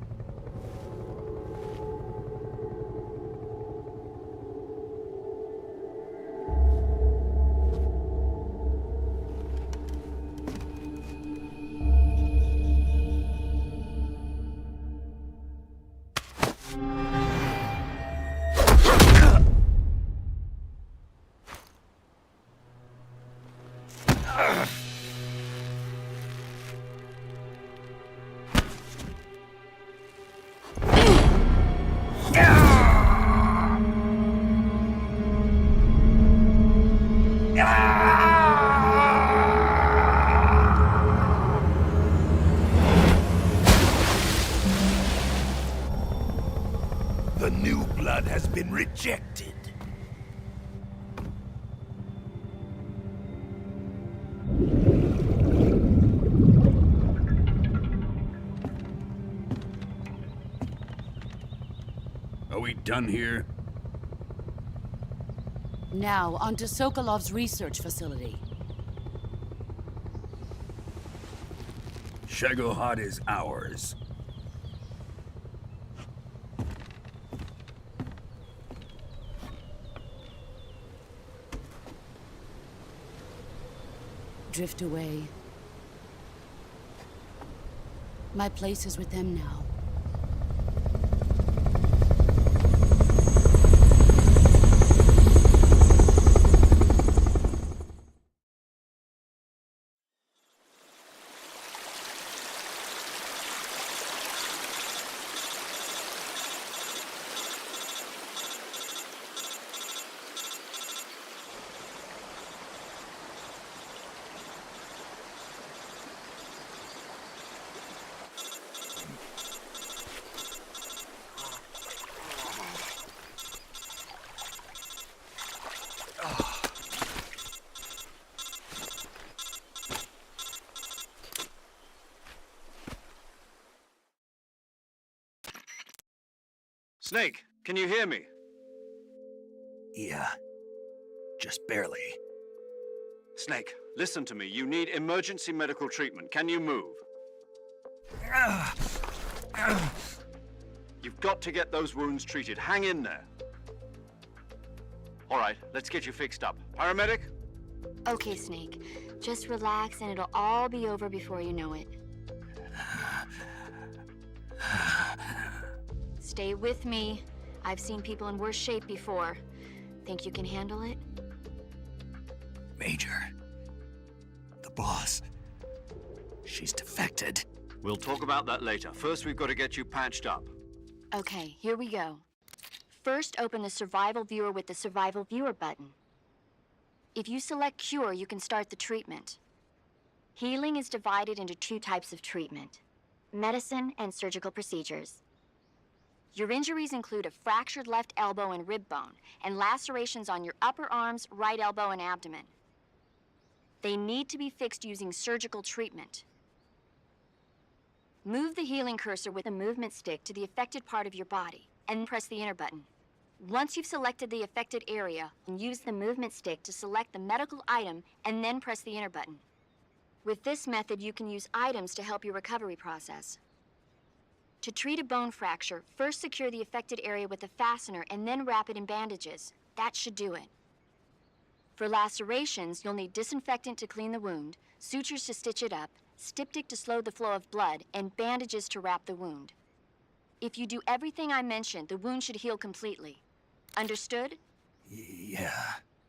The new blood has been rejected. Are we done here? Now, onto Sokolov's research facility. Shagohod is ours. Drift away. My place is with them now. Snake, can you hear me? Yeah. Just barely. Snake, listen to me. You need emergency medical treatment. Can you move? You've got to get those wounds treated. Hang in there. All right, let's get you fixed up. Paramedic? Okay, Snake. Just relax and it'll all be over before you know it. Stay with me. I've seen people in worse shape before. Think you can handle it? Major. The boss. She's defected. We'll talk about that later. First, we've got to get you patched up. Okay, here we go. First, open the Survival Viewer with the Survival Viewer button. If you select Cure, you can start the treatment. Healing is divided into two types of treatment: medicine and surgical procedures. Your injuries include a fractured left elbow and rib bone, and lacerations on your upper arms, right elbow, and abdomen. They need to be fixed using surgical treatment. Move the healing cursor with the movement stick to the affected part of your body, and press the enter button. Once you've selected the affected area, use the movement stick to select the medical item and then press the enter button. With this method, you can use items to help your recovery process. To treat a bone fracture, first secure the affected area with a fastener and then wrap it in bandages. That should do it. For lacerations, you'll need disinfectant to clean the wound, sutures to stitch it up, styptic to slow the flow of blood, and bandages to wrap the wound. If you do everything I mentioned, the wound should heal completely. Understood? Yeah.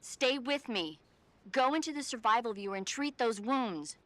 Stay with me. Go into the survival viewer and treat those wounds.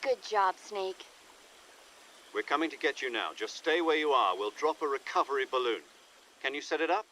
Good job, Snake. We're coming to get you now. Just stay where you are. We'll drop a recovery balloon. Can you set it up?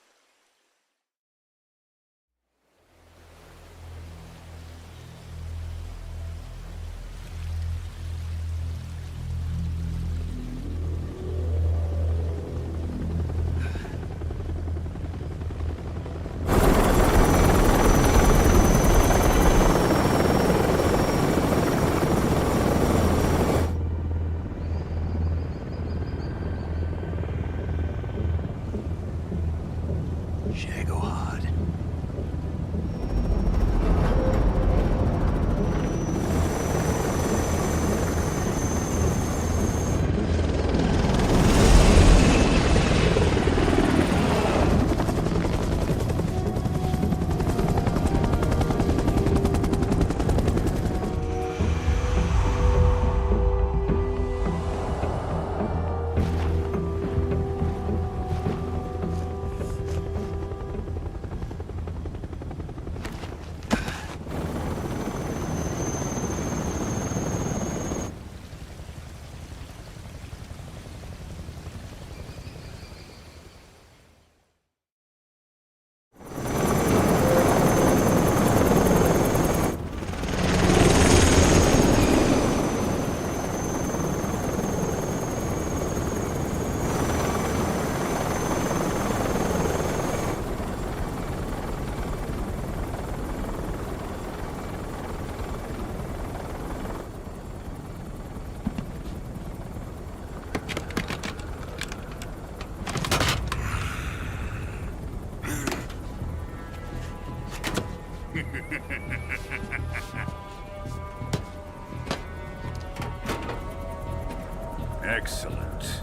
Excellent.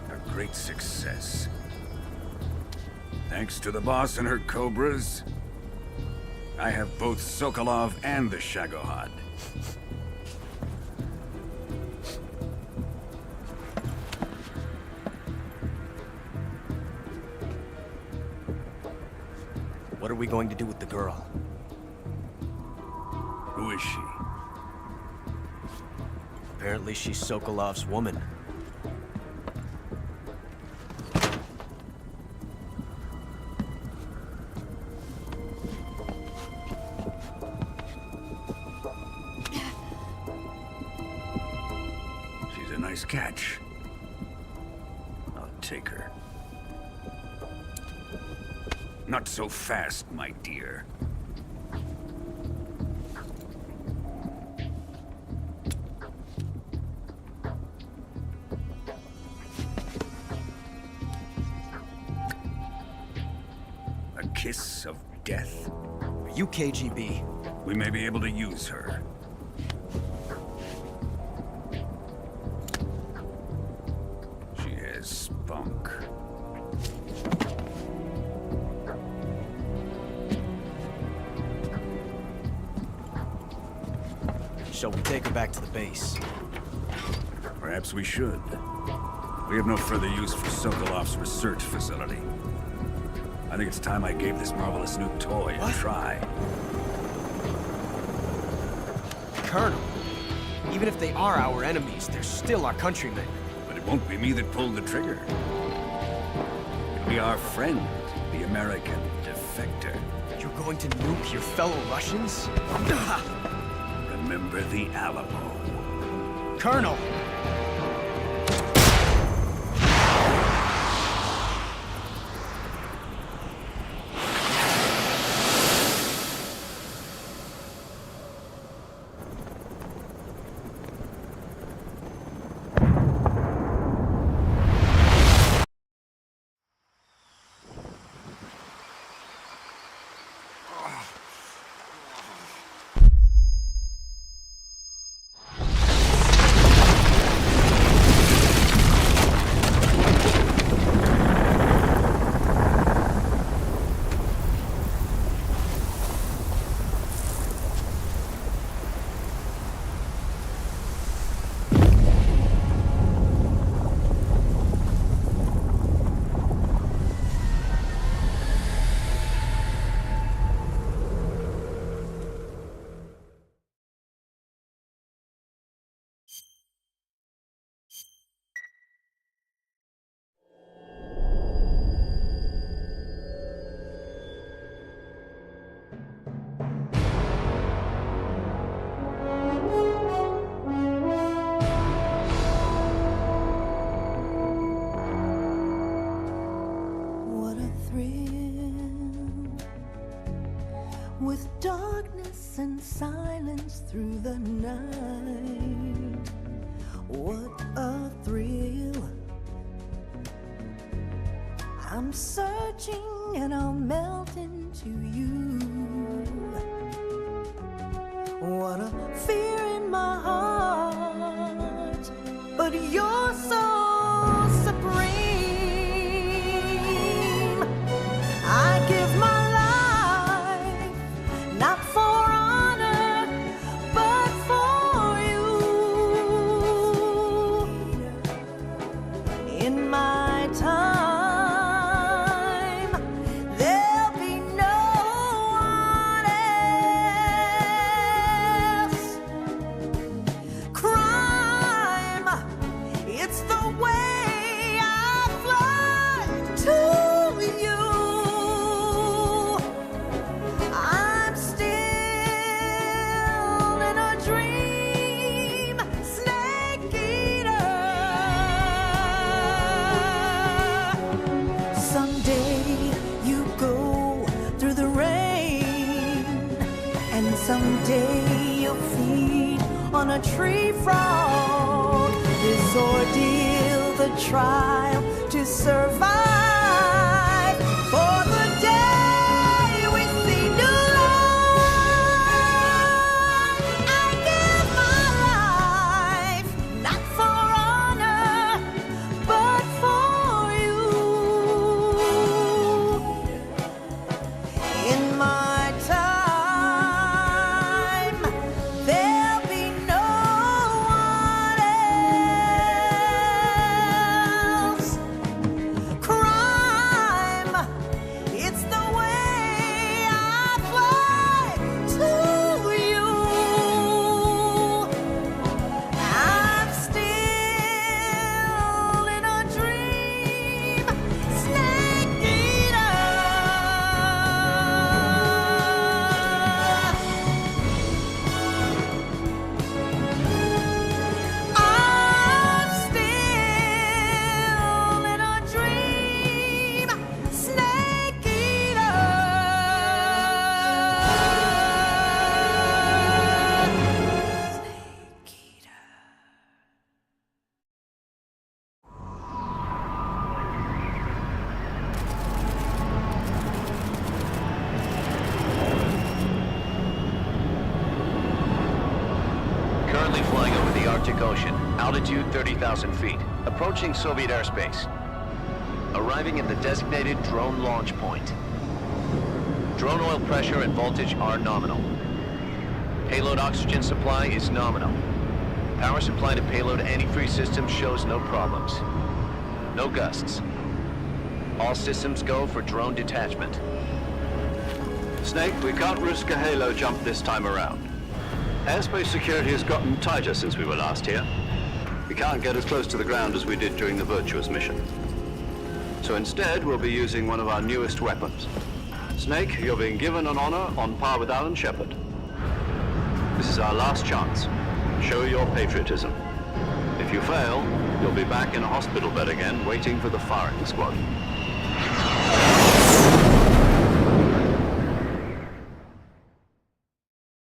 A great success. Thanks to the boss and her cobras, I have both Sokolov and the Shagohod. What are we going to do with the girl? Who is she? Apparently she's Sokolov's woman. She's a nice catch. I'll take her. Not so fast, my dear. A kiss of death? Are you KGB? We may be able to use her. She has spunk. Shall we take her back to the base? Perhaps we should. We have no further use for Sokolov's research facility. I think it's time I gave this marvelous new toy a try. Colonel, even if they are our enemies, they're still our countrymen. But it won't be me that pulled the trigger. It'll be our friend, the American defector. You're going to nuke your fellow Russians? Remember the Alamo. Colonel! With darkness and silence through the night. What a thrill. I'm searching and I'll melt into you. What a fear in my heart, but you're so supreme. I give my not for honor, but for you. In my time, there'll be no one else. Crime, it's the way I fly to you. Someday you'll feed on a tree frog. This ordeal, the trial to survive. For the day we see new life, I give my life, not for honor, but for you. In my time, cry. Altitude 30,000 feet. Approaching Soviet airspace. Arriving at the designated drone launch point. Drone oil pressure and voltage are nominal. Payload oxygen supply is nominal. Power supply to payload antifreeze system shows no problems. No gusts. All systems go for drone detachment. Snake, we can't risk a halo jump this time around. Airspace security has gotten tighter since we were last here. We can't get as close to the ground as we did during the Virtuous mission. So instead, we'll be using one of our newest weapons. Snake, you're being given an honor on par with Alan Shepard. This is our last chance. Show your patriotism. If you fail, you'll be back in a hospital bed again, waiting for the firing squad.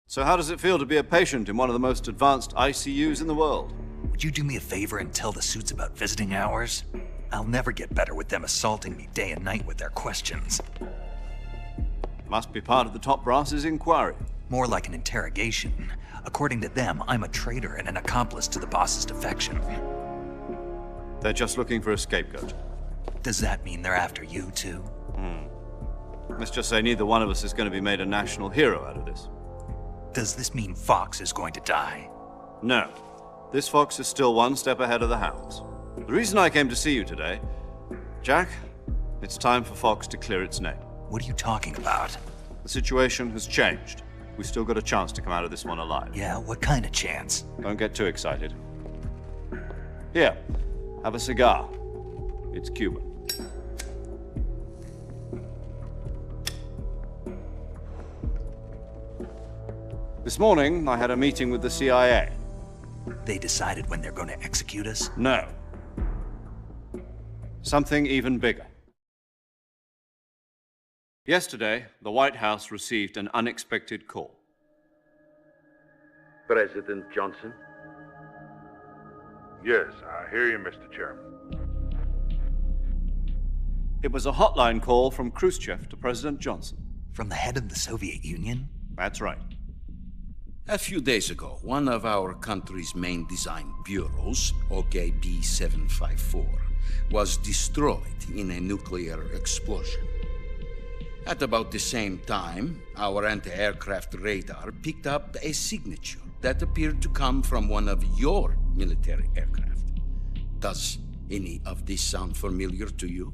So how does it feel to be a patient in one of the most advanced ICUs in the world? Would you do me a favor and tell the suits about visiting hours? I'll never get better with them assaulting me day and night with their questions. Must be part of the top brass's inquiry. More like an interrogation. According to them, I'm a traitor and an accomplice to the boss's defection. They're just looking for a scapegoat. Does that mean they're after you, too? Let's just say neither one of us is going to be made a national hero out of this. Does this mean Fox is going to die? No. This Fox is still one step ahead of the Hounds. The reason I came to see you today, Jack, it's time for Fox to clear its name. What are you talking about? The situation has changed. We still got a chance to come out of this one alive. Yeah, what kind of chance? Don't get too excited. Here, have a cigar. It's Cuban. This morning, I had a meeting with the CIA. They decided when they're going to execute us? No. Something even bigger. Yesterday, the White House received an unexpected call. President Johnson? Yes, I hear you, Mr. Chairman. It was a hotline call from Khrushchev to President Johnson. From the head of the Soviet Union? That's right. A few days ago, one of our country's main design bureaus, OKB 754, was destroyed in a nuclear explosion. At about the same time, our anti-aircraft radar picked up a signature that appeared to come from one of your military aircraft. Does any of this sound familiar to you?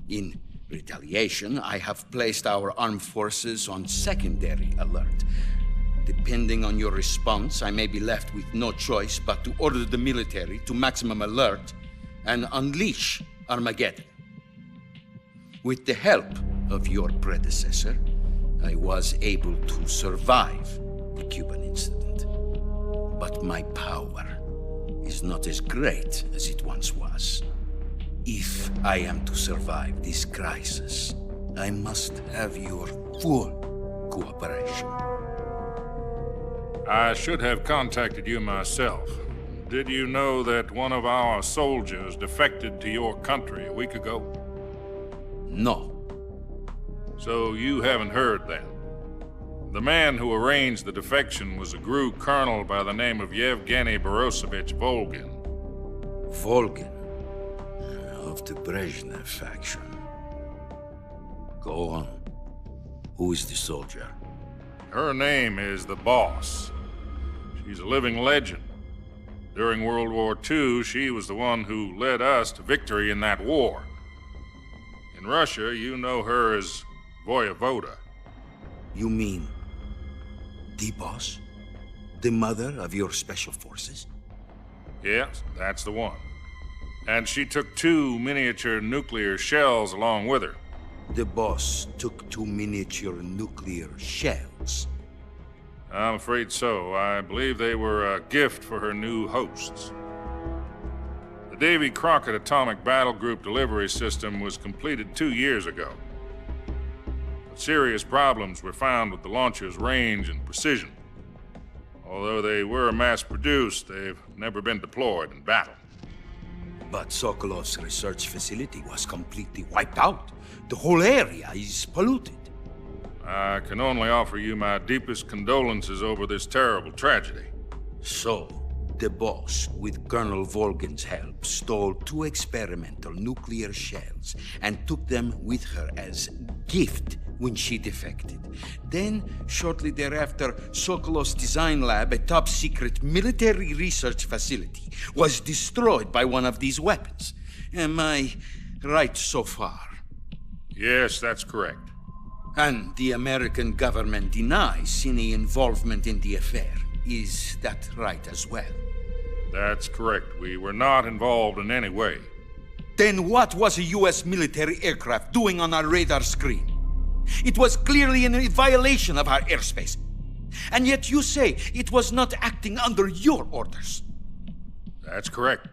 In retaliation, I have placed our armed forces on secondary alert. Depending on your response, I may be left with no choice but to order the military to maximum alert and unleash Armageddon. With the help of your predecessor, I was able to survive the Cuban incident. But my power is not as great as it once was. If I am to survive this crisis, I must have your full cooperation. I should have contacted you myself. Did you know that one of our soldiers defected to your country a week ago? No. So you haven't heard then? The man who arranged the defection was a GRU colonel by the name of Yevgeny Borosovich Volgin. Volgin? Of the Brezhnev faction. Go on. Who is the soldier? Her name is the Boss. She's a living legend. During World War II, she was the one who led us to victory in that war. In Russia, you know her as Voyevoda. You mean the Boss? The mother of your special forces? Yes, that's the one. And she took 2 miniature nuclear shells along with her. The Boss took 2 miniature nuclear shells? I'm afraid so. I believe they were a gift for her new hosts. The Davy Crockett Atomic Battle Group delivery system was completed 2 years ago. But serious problems were found with the launcher's range and precision. Although they were mass-produced, they've never been deployed in battle. But Sokolov's research facility was completely wiped out. The whole area is polluted. I can only offer you my deepest condolences over this terrible tragedy. So, The boss, with Colonel Volgin's help, stole 2 experimental nuclear shells and took them with her as gift when she defected. Then, shortly thereafter, Sokolov's design lab, a top-secret military research facility, was destroyed by one of these weapons. Am I right so far? Yes, that's correct. And the American government denies any involvement in the affair. Is that right as well? That's correct. We were not involved in any way. Then what was a U.S. military aircraft doing on our radar screen? It was clearly in violation of our airspace. And yet you say it was not acting under your orders. That's correct.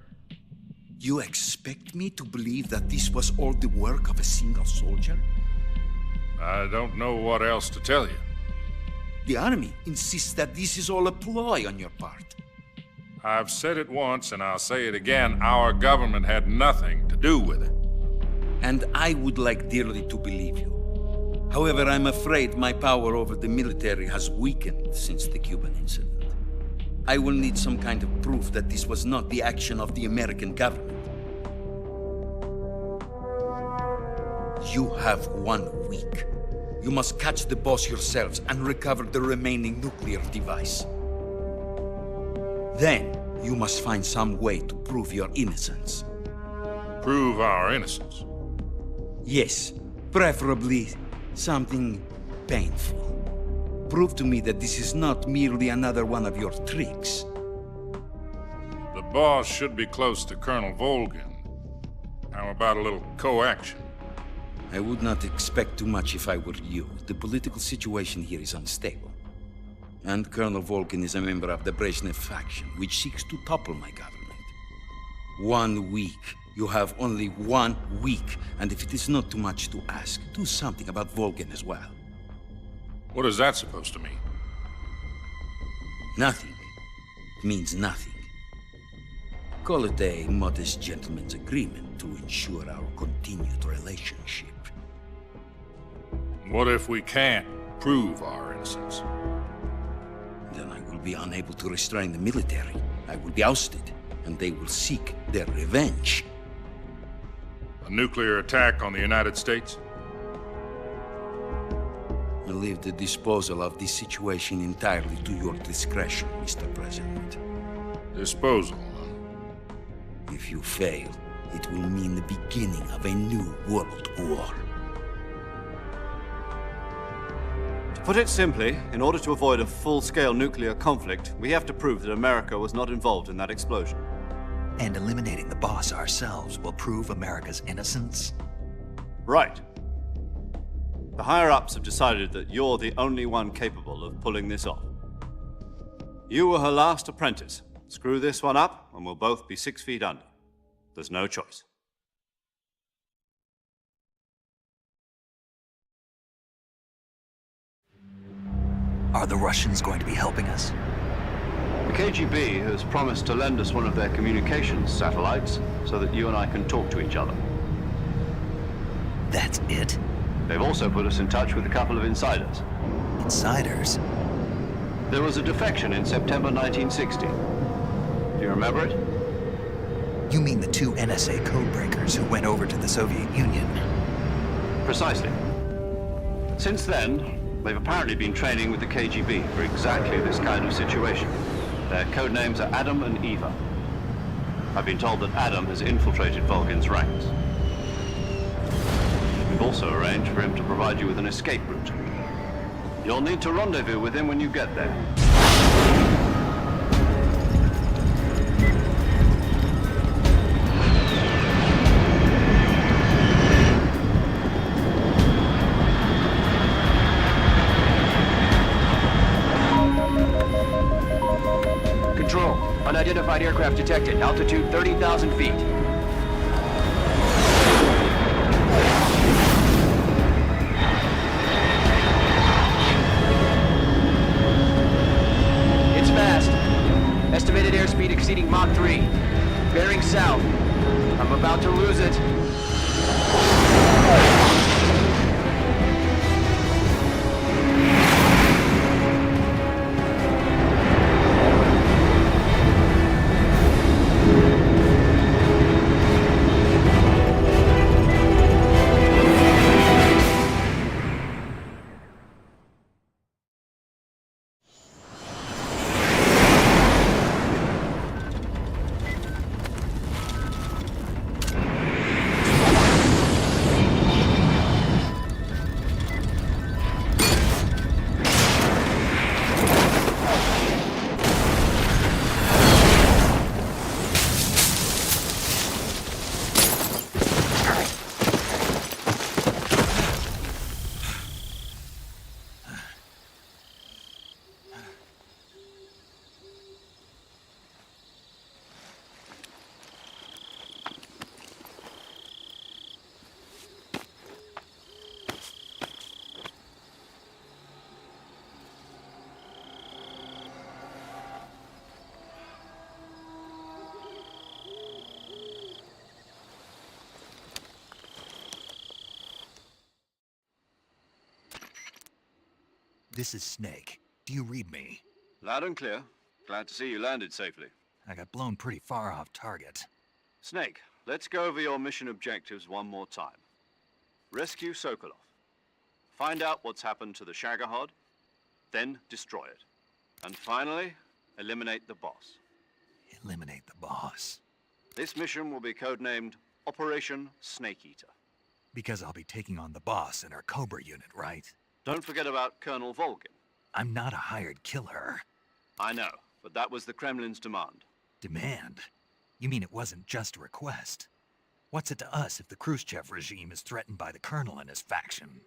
You expect me to believe that this was all the work of a single soldier? I don't know what else to tell you. The Army insists that this is all a ploy on your part. I've said it once, and I'll say it again. Our government had nothing to do with it. And I would like dearly to believe you. However, I'm afraid my power over the military has weakened since the Cuban incident. I will need some kind of proof that this was not the action of the American government. You have 1 week. You must catch the boss yourselves and recover the remaining nuclear device. Then, you must find some way to prove your innocence. Prove our innocence? Yes, preferably something painful. Prove to me that this is not merely another one of your tricks. The boss should be close to Colonel Volgin. How about a little co-action? I would not expect too much if I were you. The political situation here is unstable. And Colonel Volgin is a member of the Brezhnev faction, which seeks to topple my government. 1 week. You have only 1 week, and if it is not too much to ask, do something about Volgin as well. What is that supposed to mean? Nothing. It means nothing. Call it a modest gentleman's agreement to ensure our continued relationship. What if we can't prove our innocence? Then I will be unable to restrain the military. I will be ousted, and they will seek their revenge. A nuclear attack on the United States? I leave the disposal of this situation entirely to your discretion, Mr. President. Disposal? If you fail, it will mean the beginning of a new world war. To put it simply, in order to avoid a full-scale nuclear conflict, we have to prove that America was not involved in that explosion. And eliminating the boss ourselves will prove America's innocence? Right. The higher-ups have decided that you're the only one capable of pulling this off. You were her last apprentice. Screw this one up, and we'll both be 6 feet under. There's no choice. Are the Russians going to be helping us? The KGB has promised to lend us one of their communications satellites so that you and I can talk to each other. That's it? They've also put us in touch with a couple of insiders. Insiders? There was a defection in September 1960. Do you remember it? You mean the 2 NSA codebreakers who went over to the Soviet Union? Precisely. Since then, they've apparently been training with the KGB for exactly this kind of situation. Their codenames are Adam and Eva. I've been told that Adam has infiltrated Volgin's ranks. We've also arranged for him to provide you with an escape route. You'll need to rendezvous with him when you get there. Control. Unidentified aircraft detected. Altitude 30,000 feet. It's fast. Estimated airspeed exceeding Mach 3. Bearing south. I'm about to lose it. This is Snake. Do you read me? Loud and clear. Glad to see you landed safely. I got blown pretty far off target. Snake, let's go over your mission objectives one more time. Rescue Sokolov. Find out what's happened to the Shagohod, then destroy it. And finally, eliminate the boss. Eliminate the boss. This mission will be codenamed Operation Snake Eater. Because I'll be taking on the boss in our Cobra unit, right? Don't forget about Colonel Volgin. I'm not a hired killer. I know, but that was the Kremlin's demand. Demand? You mean it wasn't just a request? What's it to us if the Khrushchev regime is threatened by the Colonel and his faction?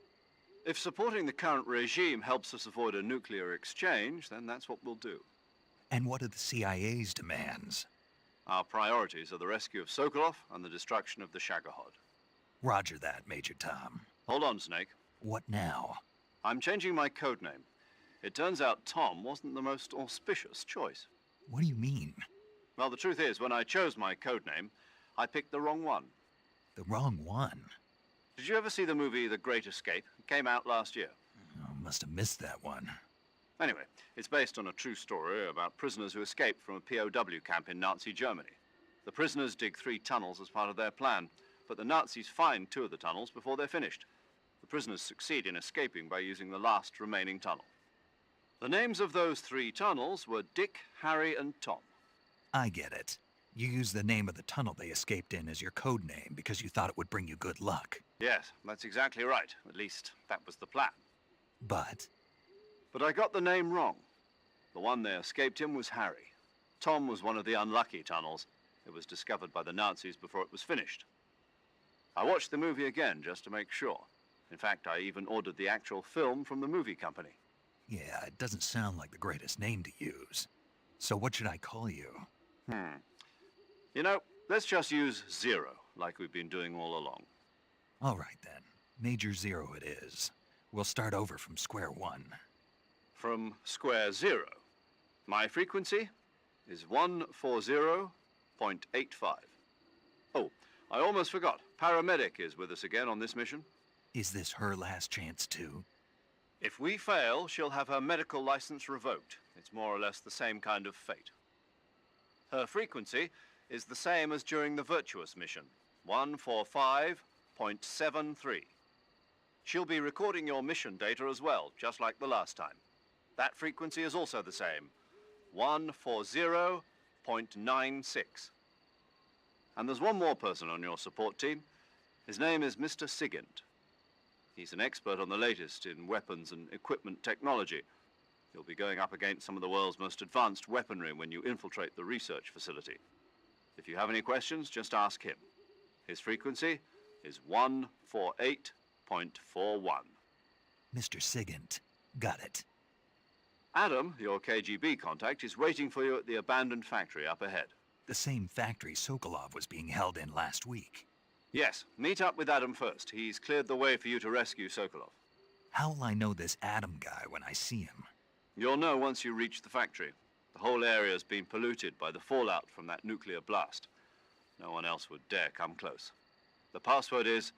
If supporting the current regime helps us avoid a nuclear exchange, then that's what we'll do. And what are the CIA's demands? Our priorities are the rescue of Sokolov and the destruction of the Shagohod. Roger that, Major Tom. Hold on, Snake. What now? I'm changing my codename. It turns out Tom wasn't the most auspicious choice. What do you mean? Well, the truth is, when I chose my codename, I picked the wrong one. The wrong one? Did you ever see the movie The Great Escape? It came out last year. Oh, must have missed that one. Anyway, it's based on a true story about prisoners who escaped from a POW camp in Nazi Germany. The prisoners dig 3 tunnels as part of their plan, but the Nazis find 2 of the tunnels before they're finished. The prisoners succeed in escaping by using the last remaining tunnel. The names of those 3 tunnels were Dick, Harry, and Tom. I get it. You used the name of the tunnel they escaped in as your code name because you thought it would bring you good luck. Yes, that's exactly right. At least, that was the plan. But I got the name wrong. The one they escaped in was Harry. Tom was one of the unlucky tunnels. It was discovered by the Nazis before it was finished. I watched the movie again just to make sure. In fact, I even ordered the actual film from the movie company. yeah, it doesn't sound like the greatest name to use. So what should I call you? You know, let's just use Zero, like we've been doing all along. All right then. Major Zero it is. We'll start over from square one. From square 0. My frequency is 140.85. Oh, I almost forgot. Paramedic is with us again on this mission. Is this her last chance too? If we fail, she'll have her medical license revoked. It's more or less the same kind of fate. Her frequency is the same as during the Virtuous mission, 145.73. She'll be recording your mission data as well, just like the last time. That frequency is also the same, 140.96. And there's one more person on your support team. His name is Mr. Sigint. He's an expert on the latest in weapons and equipment technology. You'll be going up against some of the world's most advanced weaponry when you infiltrate the research facility. If you have any questions, just ask him. His frequency is 148.41. Mr. Sigint. Got it. Adam, your KGB contact, is waiting for you at the abandoned factory up ahead. The same factory Sokolov was being held in last week. Yes, meet up with Adam first. He's cleared the way for you to rescue Sokolov. How will I know this Adam guy when I see him? You'll know once you reach the factory. The whole area's been polluted by the fallout from that nuclear blast. No one else would dare come close. The password is,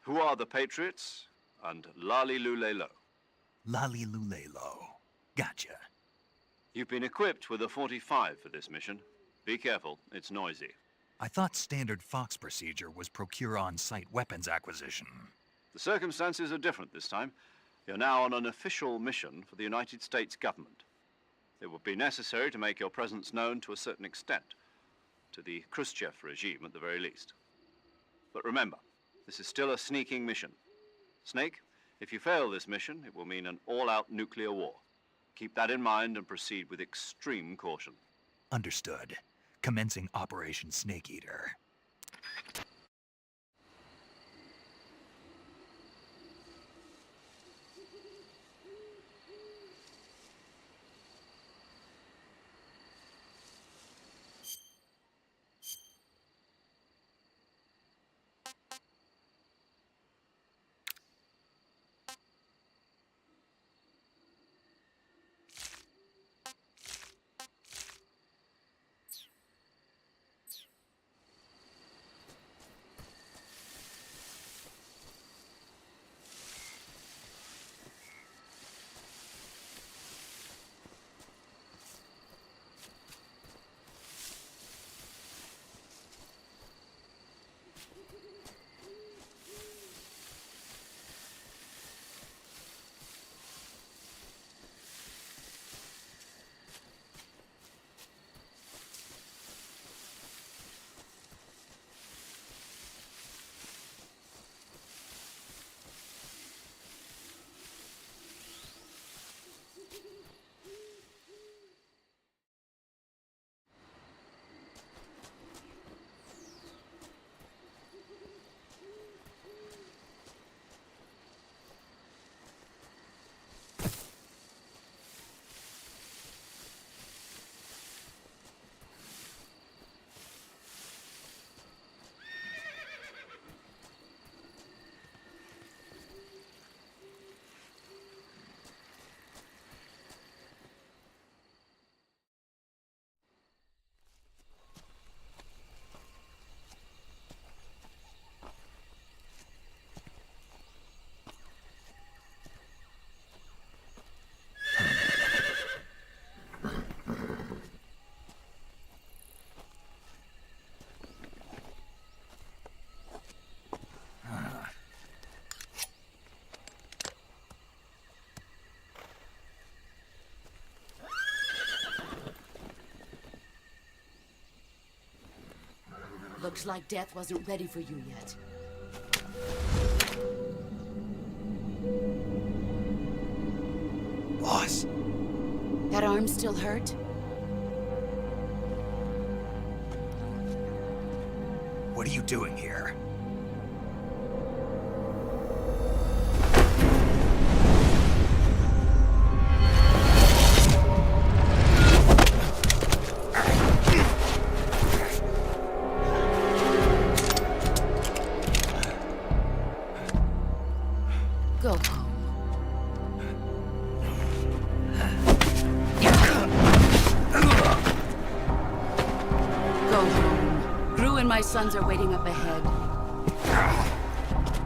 "Who are the Patriots?" and Lali Lule Lo. Lali Lule Lo. Gotcha. You've been equipped with a 45 for this mission. Be careful, it's noisy. I thought standard Fox procedure was procure on-site weapons acquisition. The circumstances are different this time. You're now on an official mission for the United States government. It would be necessary to make your presence known to a certain extent, to the Khrushchev regime at the very least. But remember, this is still a sneaking mission. Snake, if you fail this mission, it will mean an all-out nuclear war. Keep that in mind and proceed with extreme caution. Understood. Commencing Operation Snake Eater. Looks like death wasn't ready for you yet. Boss. That arm still hurt? What are you doing here? Go home. Go home. Gru and my sons are waiting up ahead.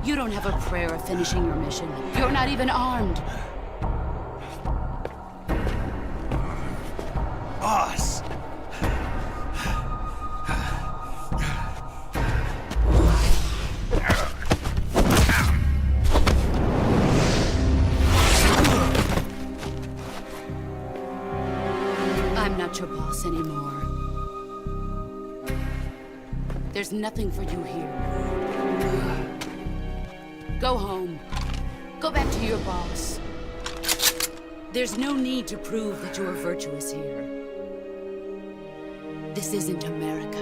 You don't have a prayer of finishing your mission. You're not even armed. Boss! I'm not your boss anymore. There's nothing for you here. Go home. Go back to your boss. There's no need to prove that you are virtuous here. This isn't America.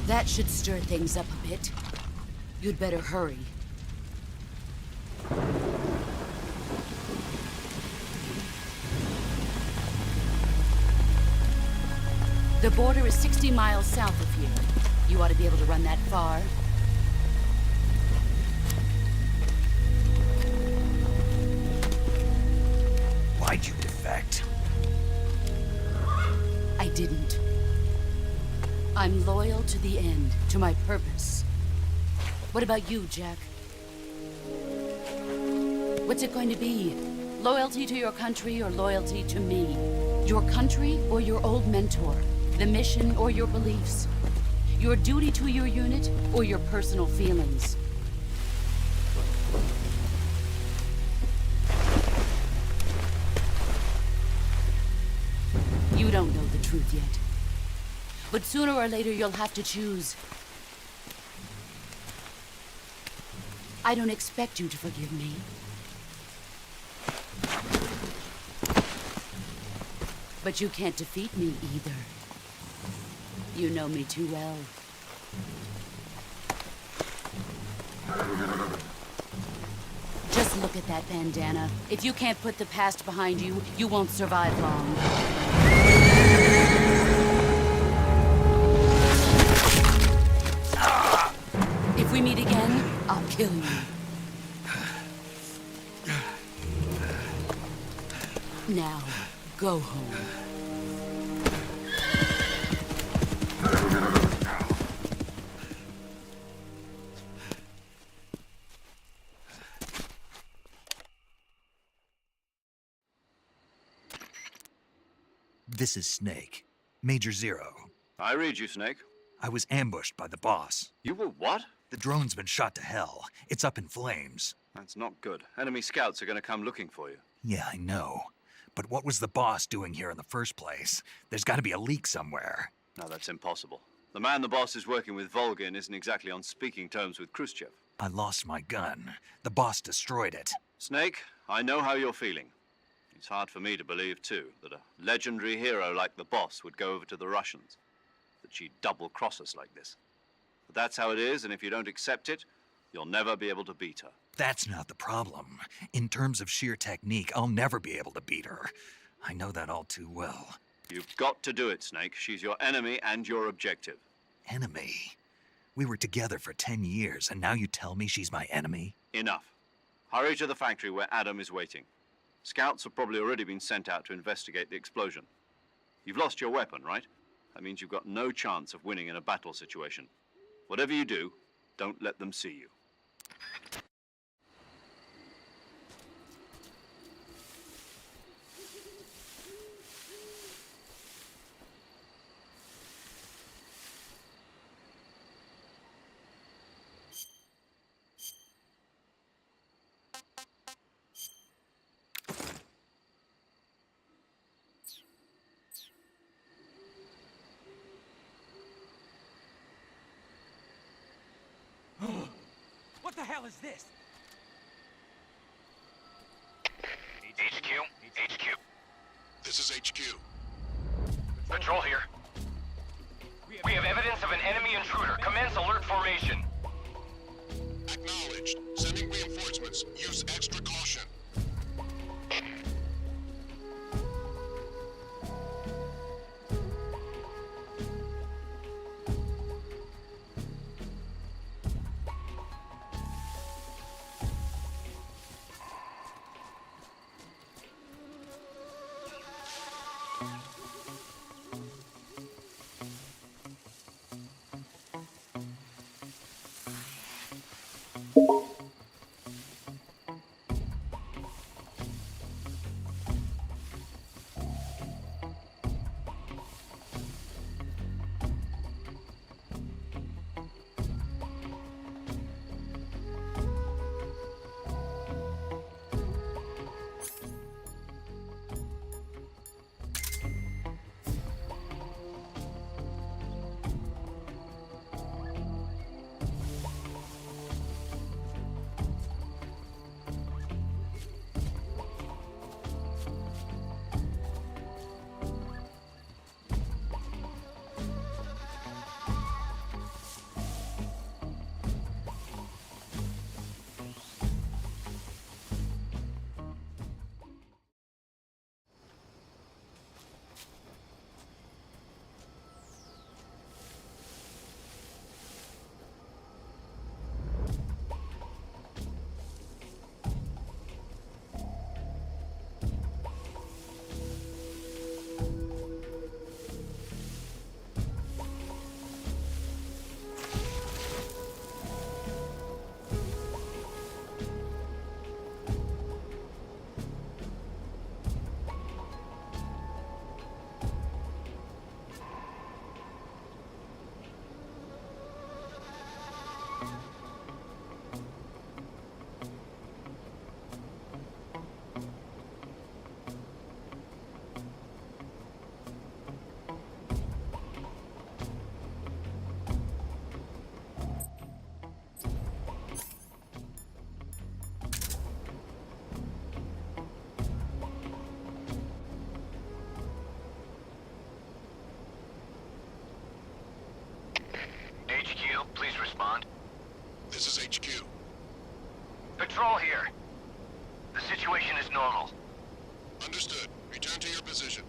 That should stir things up a bit. You'd better hurry. The border is 60 miles south of here. You ought to be able to run that far. Why'd you defect? I didn't. I'm loyal to the end, to my purpose. What about you, Jack? What's it going to be? Loyalty to your country or loyalty to me? Your country or your old mentor? The mission or your beliefs? Your duty to your unit or your personal feelings? You don't know the truth yet. But sooner or later, you'll have to choose. I don't expect you to forgive me. But you can't defeat me either. You know me too well. Just look at that bandana. If you can't put the past behind you, you won't survive long. If we meet again, I'll kill you. Now, go home. This is Snake. Major Zero. I read you, Snake. I was ambushed by the boss. You were what? The drone's been shot to hell. It's up in flames. That's not good. Enemy scouts are going to come looking for you. Yeah, I know. But what was the boss doing here in the first place? There's got to be a leak somewhere. No, that's impossible. The man the boss is working with, Volgin, isn't exactly on speaking terms with Khrushchev. I lost my gun. The boss destroyed it. Snake, I know how you're feeling. It's hard for me to believe, too, that a legendary hero like the boss would go over to the Russians. That she'd double-cross us like this. But that's how it is, and if you don't accept it, you'll never be able to beat her. That's not the problem. In terms of sheer technique, I'll never be able to beat her. I know that all too well. You've got to do it, Snake. She's your enemy and your objective. Enemy? We were together for 10 years, and now you tell me she's my enemy? Enough. Hurry to the factory where Adam is waiting. Scouts have probably already been sent out to investigate the explosion. You've lost your weapon, right? That means you've got no chance of winning in a battle situation. Whatever you do, don't let them see you. hell is this? HQ. This is HQ. Patrol here. We have evidence of an enemy intruder. Commence alert formation. Acknowledged. Sending reinforcements. Use extra caution. Please respond. This is HQ. Patrol here. The situation is normal. Understood. Return to your position.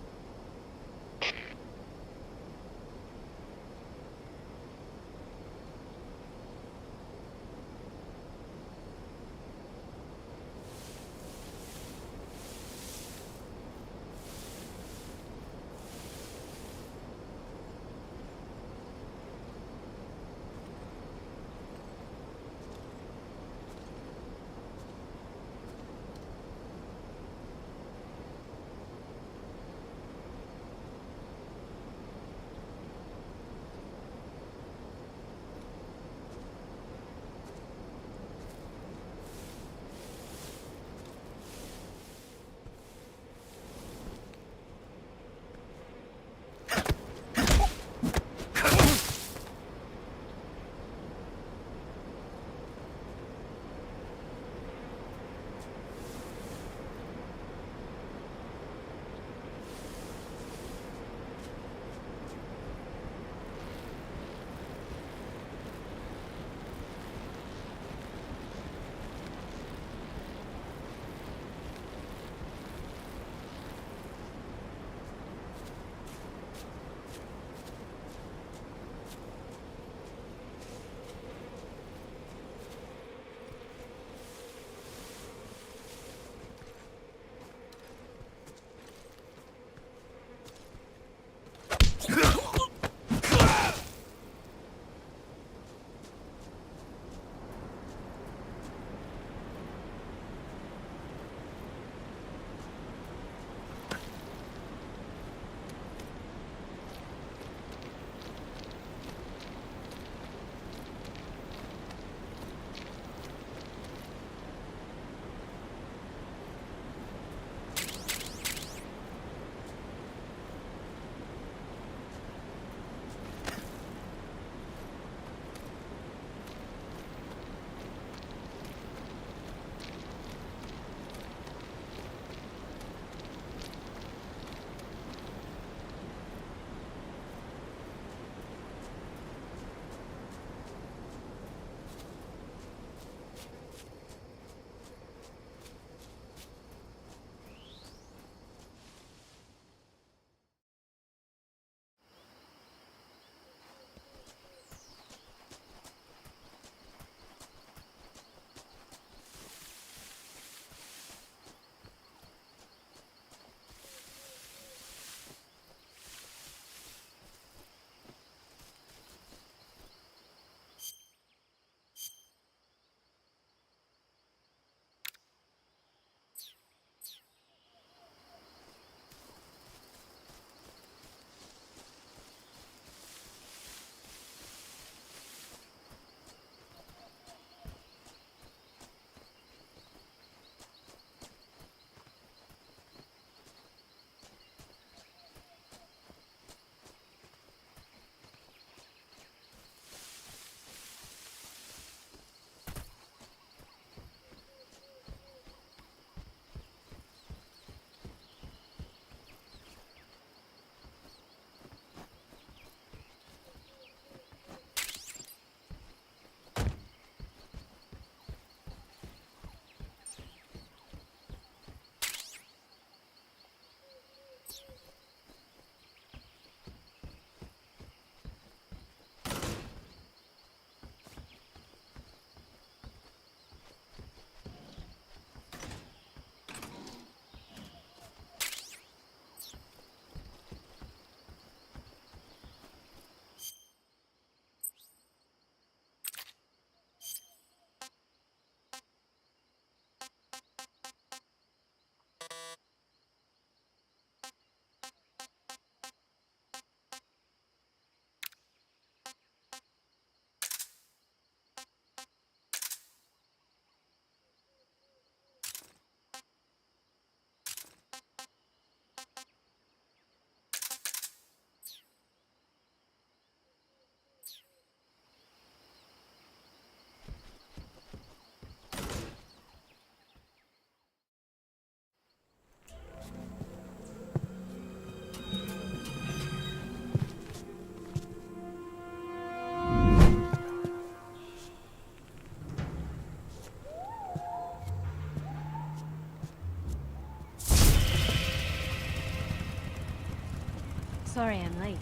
Sorry I'm late.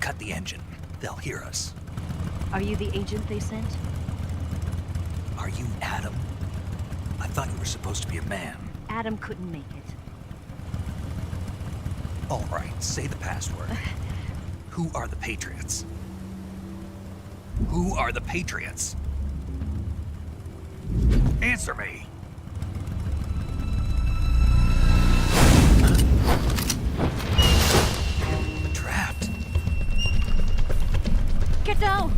Cut the engine. They'll hear us. Are you the agent they sent? Are you Adam? I thought you were supposed to be a man. Adam couldn't make it. All right, say the password. Who are the Patriots? Who are the Patriots? Answer me! I'm trapped. Get down!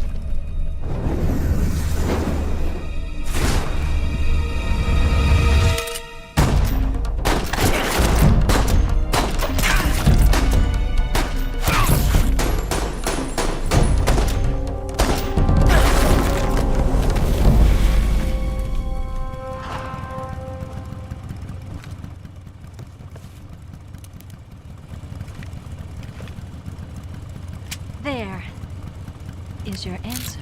There is your answer.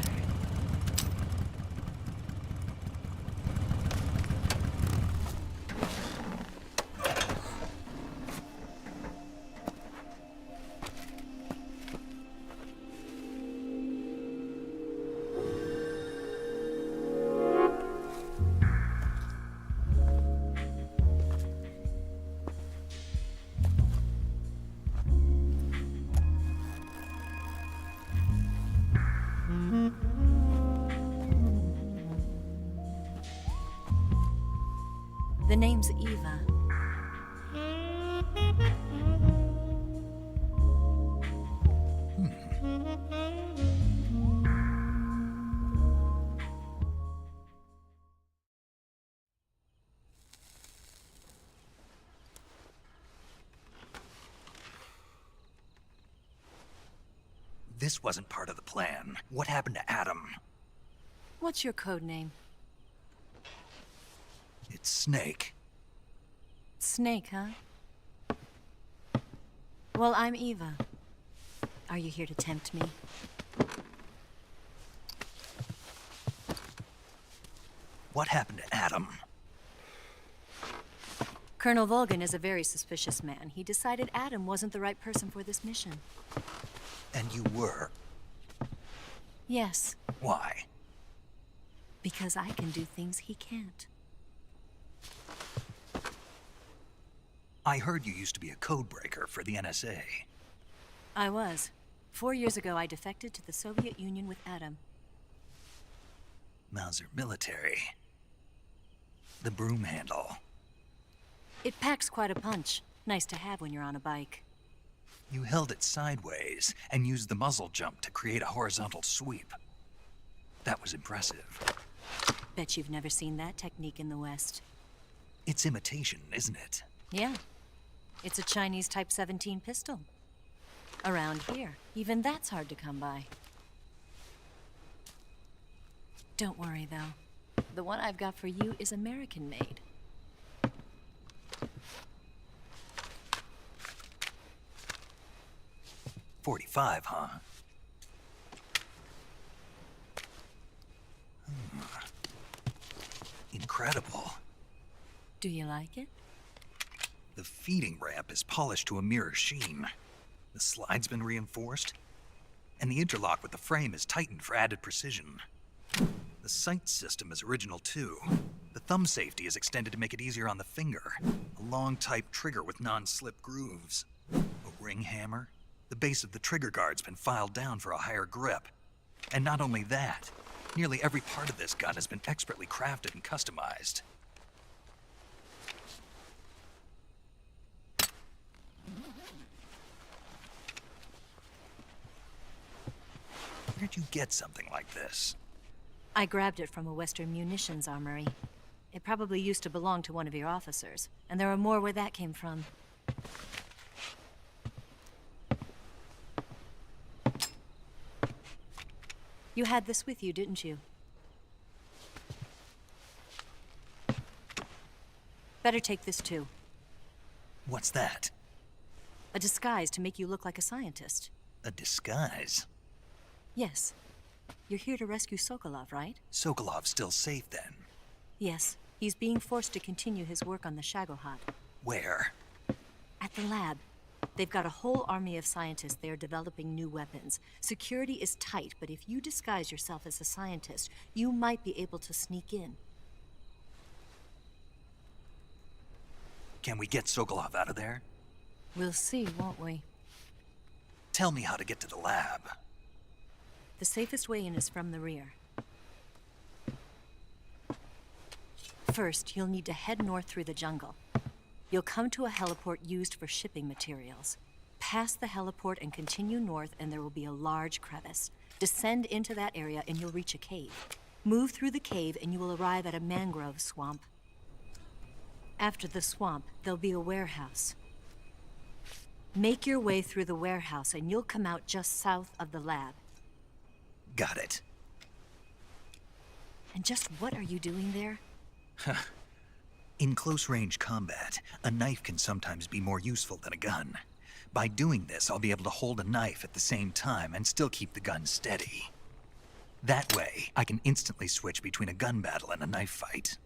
The name's Eva. This wasn't part of the plan. What happened to Adam? What's your code name? It's Snake. Snake, huh? Well, I'm Eva. Are you here to tempt me? What happened to Adam? Colonel Volgin is a very suspicious man. He decided Adam wasn't the right person for this mission. And you were? Yes. Why? Because I can do things he can't. I heard you used to be a codebreaker for the NSA. I was. 4 years ago, I defected to the Soviet Union with Adam. Mauser military. The broom handle. It packs quite a punch. Nice to have when you're on a bike. You held it sideways and used the muzzle jump to create a horizontal sweep. That was impressive. Bet you've never seen that technique in the West. It's imitation, isn't it? Yeah. It's a Chinese Type 17 pistol. Around here, even that's hard to come by. Don't worry, though. The one I've got for you is American-made. .45, huh? Incredible. Do you like it? The feeding ramp is polished to a mirror sheen. The slide's been reinforced, and the interlock with the frame is tightened for added precision. The sight system is original too. The thumb safety is extended to make it easier on the finger. A long type trigger with non-slip grooves. A ring hammer. The base of the trigger guard's been filed down for a higher grip. And not only that, nearly every part of this gun has been expertly crafted and customized. Where'd you get something like this? I grabbed it from a Western munitions armory. It probably used to belong to one of your officers, and there are more where that came from. You had this with you, didn't you? Better take this too. What's that? A disguise to make you look like a scientist. A disguise? Yes. You're here to rescue Sokolov, right? Sokolov's still safe then? Yes. He's being forced to continue his work on the Shagohod. Where? At the lab. They've got a whole army of scientists there developing new weapons. Security is tight, but if you disguise yourself as a scientist, you might be able to sneak in. Can we get Sokolov out of there? We'll see, won't we? Tell me how to get to the lab. The safest way in is from the rear. First, you'll need to head north through the jungle. You'll come to a heliport used for shipping materials. Pass the heliport and continue north, and there will be a large crevice. Descend into that area and you'll reach a cave. Move through the cave and you will arrive at a mangrove swamp. After the swamp, there'll be a warehouse. Make your way through the warehouse and you'll come out just south of the lab. Got it. And just what are you doing there? In close-range combat, a knife can sometimes be more useful than a gun. By doing this, I'll be able to hold a knife at the same time and still keep the gun steady. That way, I can instantly switch between a gun battle and a knife fight.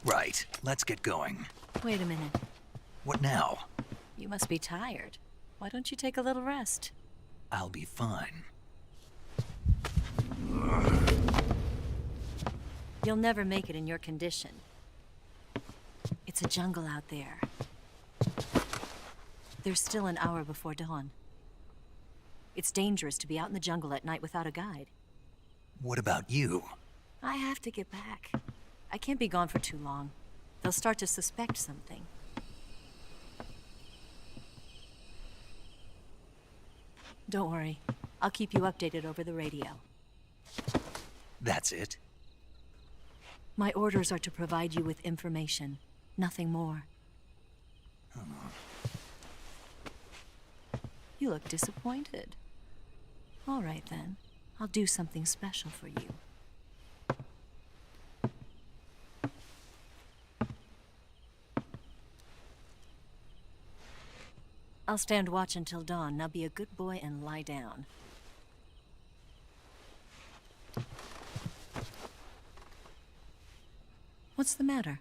Right, let's get going. Wait a minute. What now? You must be tired. Why don't you take a little rest? I'll be fine. You'll never make it in your condition. It's a jungle out there. There's still an hour before dawn. It's dangerous to be out in the jungle at night without a guide. What about you? I have to get back. I can't be gone for too long. They'll start to suspect something. Don't worry. I'll keep you updated over the radio. That's it? My orders are to provide you with information. Nothing more. You look disappointed. All right, then. I'll do something special for you. I'll stand watch until dawn. Now be a good boy and lie down. What's the matter?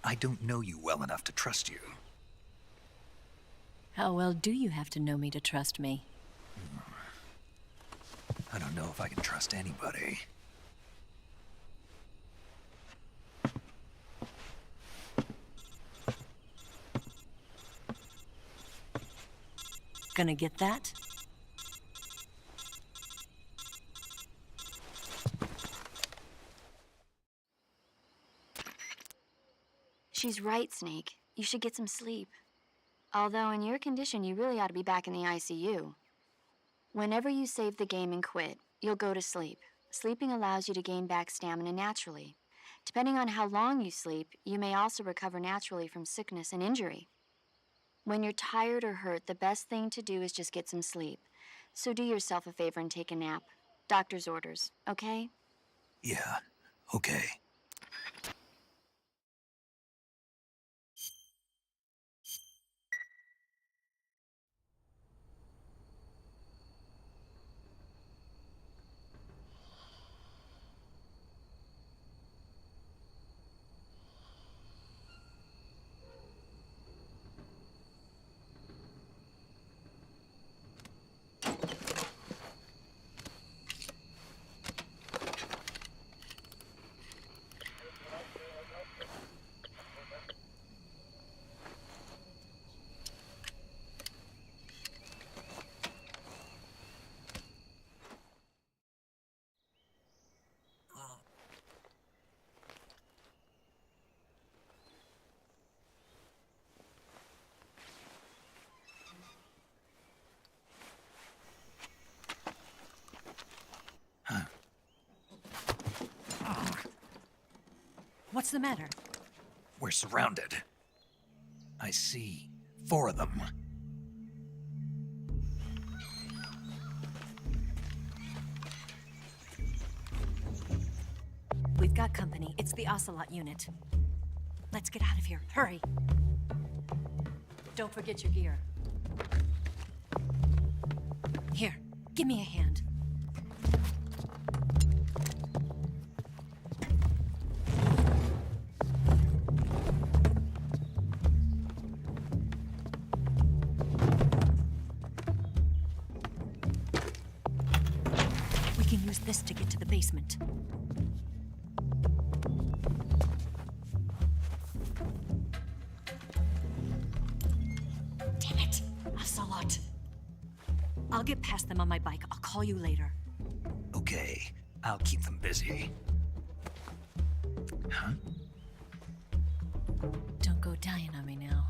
I don't know you well enough to trust you. How well do you have to know me to trust me? I don't know if I can trust anybody. Gonna get that? She's right, Snake. You should get some sleep. Although in your condition, you really ought to be back in the ICU. Whenever you save the game and quit, you'll go to sleep. Sleeping allows you to gain back stamina naturally. Depending on how long you sleep, you may also recover naturally from sickness and injury. When you're tired or hurt, the best thing to do is just get some sleep. So do yourself a favor and take a nap. Doctor's orders, okay? Yeah, okay. What's the matter? We're surrounded. I see 4 of them. We've got company. It's the Ocelot unit. Let's get out of here. Hurry. Don't forget your gear. Here, give me a hand. basement. Damn it! Ocelot! I'll get past them on my bike. I'll call you later. Okay, I'll keep them busy. Huh? Don't go dying on me now.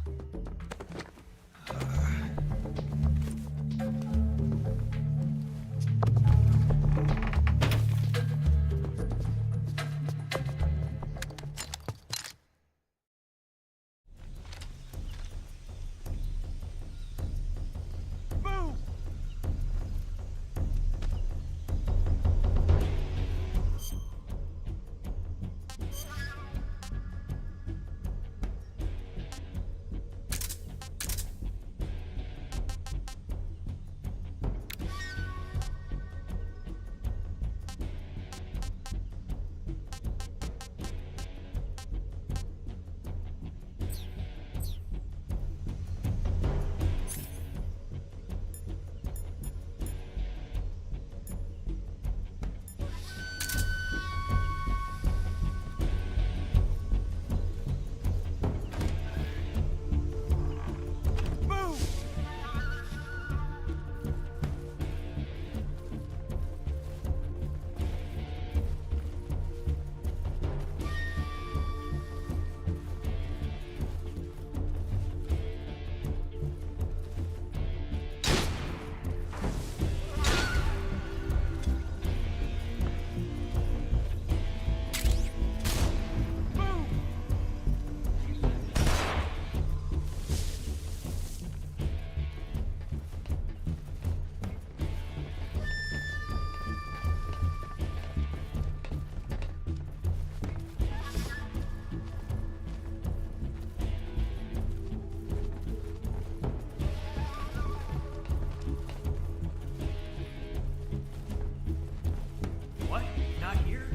What? Not here?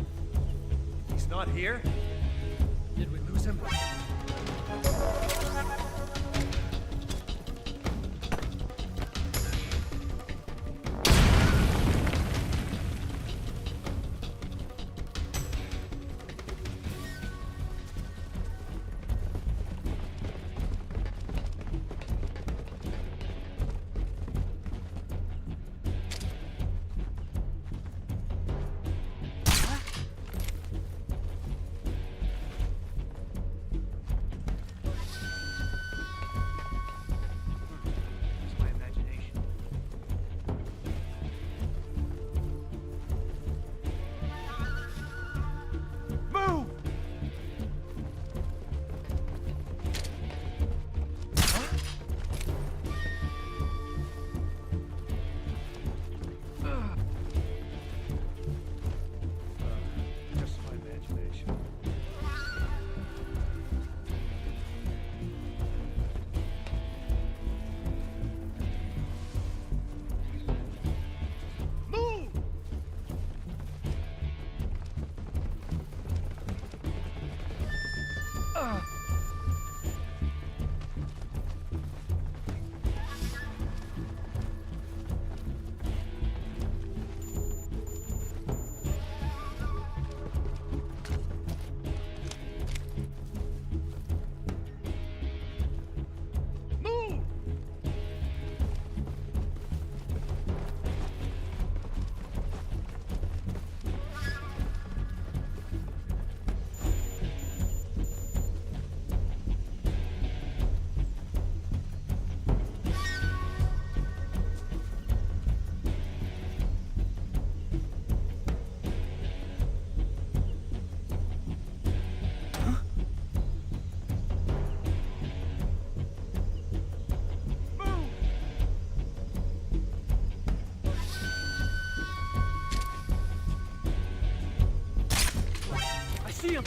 He's not here? Did we lose him? See him!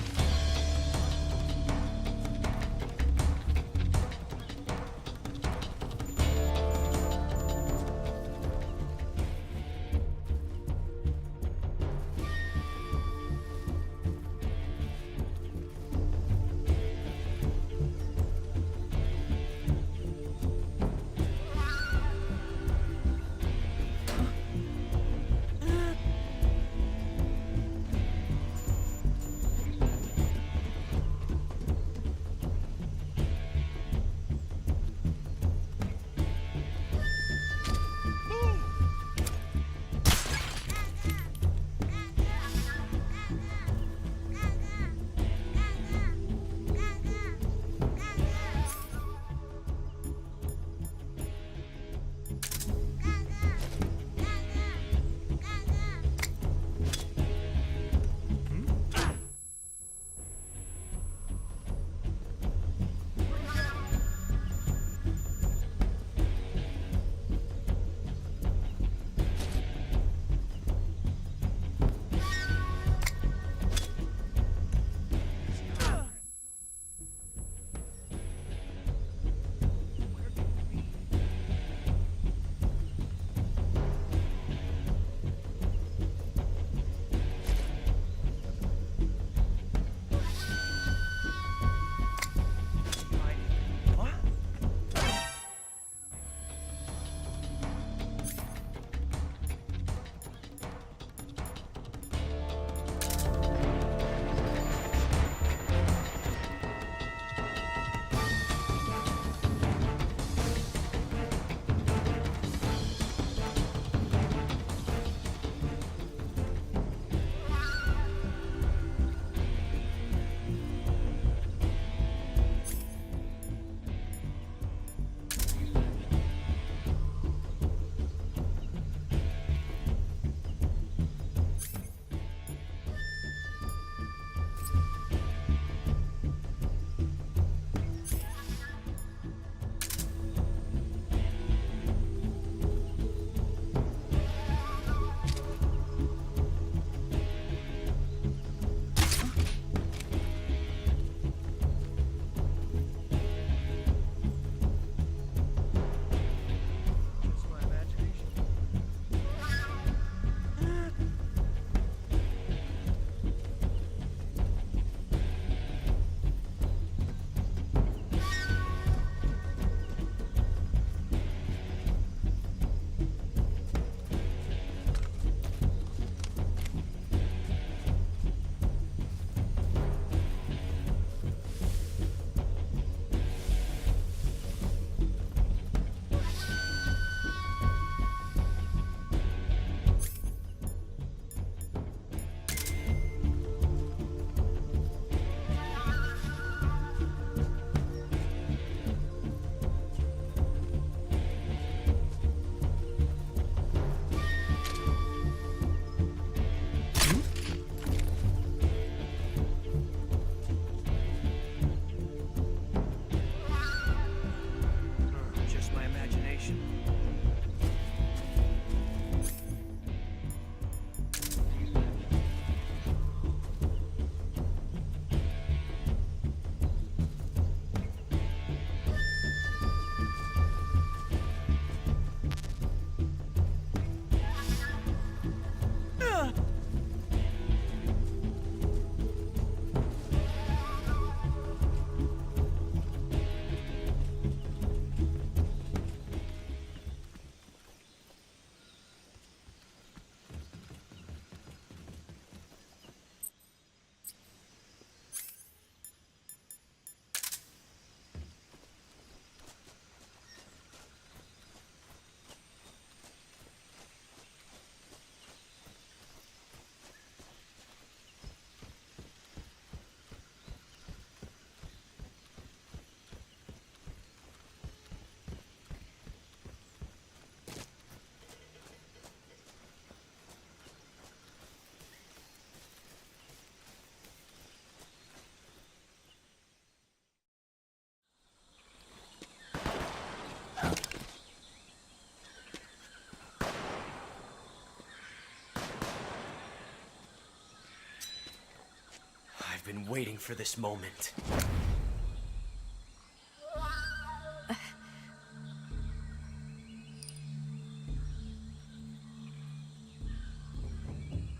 been waiting for this moment.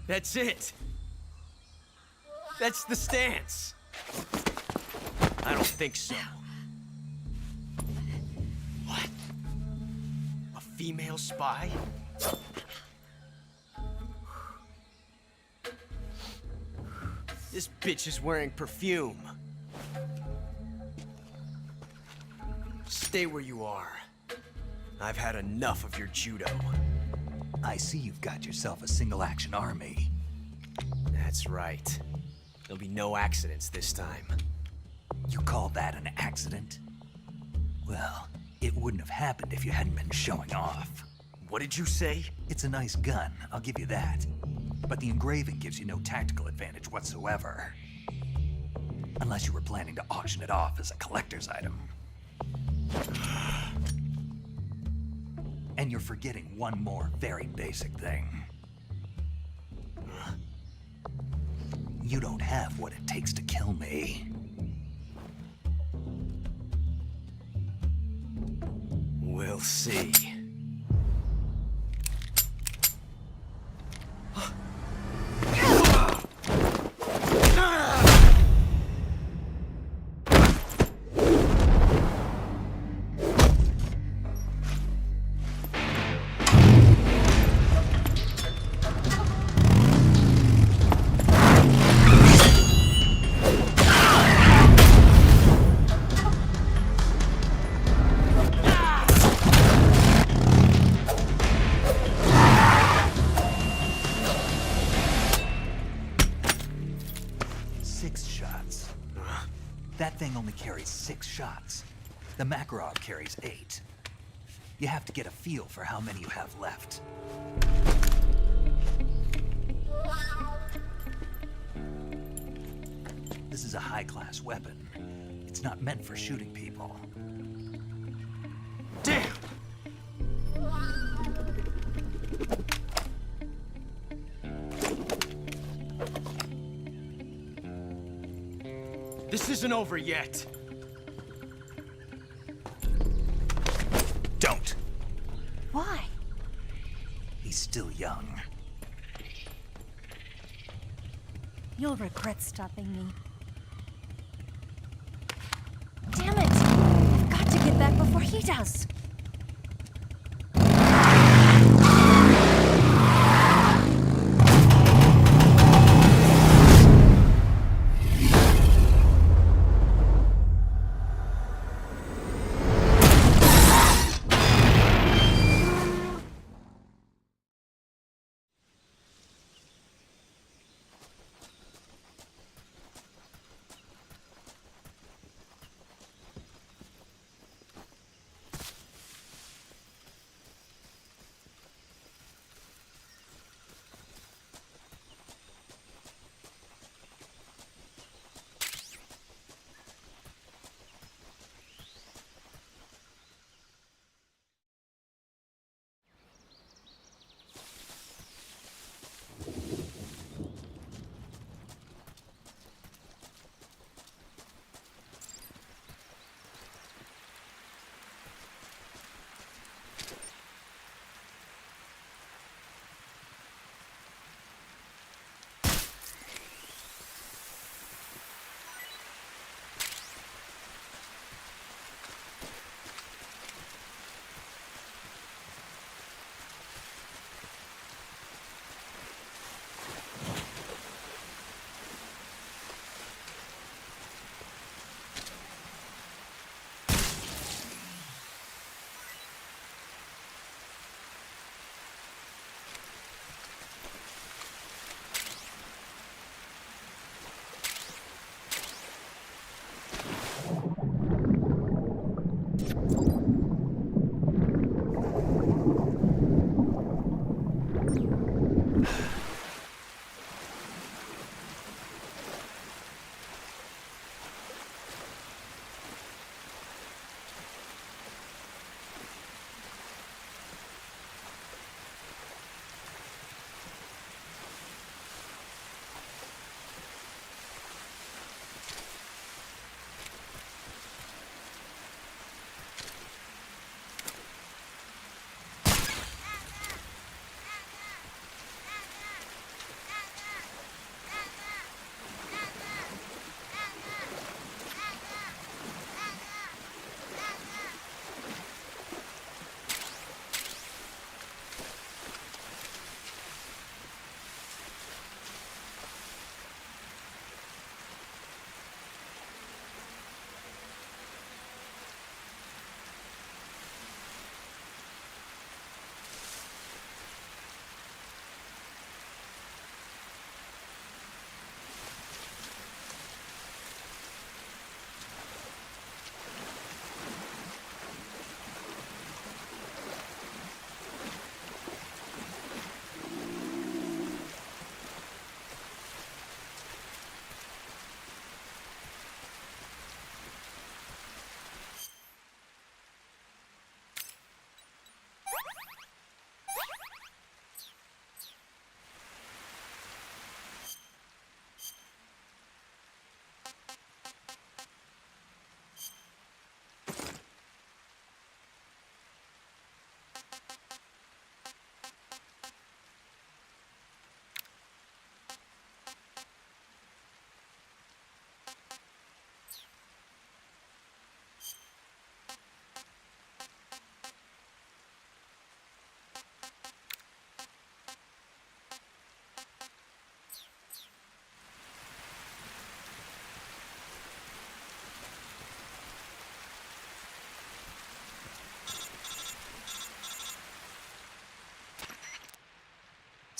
That's it. That's the stance. I don't think so. What? A female spy? This bitch is wearing perfume. Stay where you are. I've had enough of your judo. I see you've got yourself a single-action army. That's right. There'll be no accidents this time. You call that an accident? Well, it wouldn't have happened if you hadn't been showing off. What did you say? It's a nice gun, I'll give you that. But the engraving gives you no tactical advantage whatsoever. Unless you were planning to auction it off as a collector's item. And you're forgetting one more very basic thing. You don't have what it takes to kill me. We'll see. That thing only carries 6 shots. The Makarov carries 8. You have to get a feel for how many you have left. This is a high-class weapon. It's not meant for shooting people. Damn! This isn't over yet. Don't. Why? He's still young. You'll regret stopping me. Damn it! I've got to get back before he does.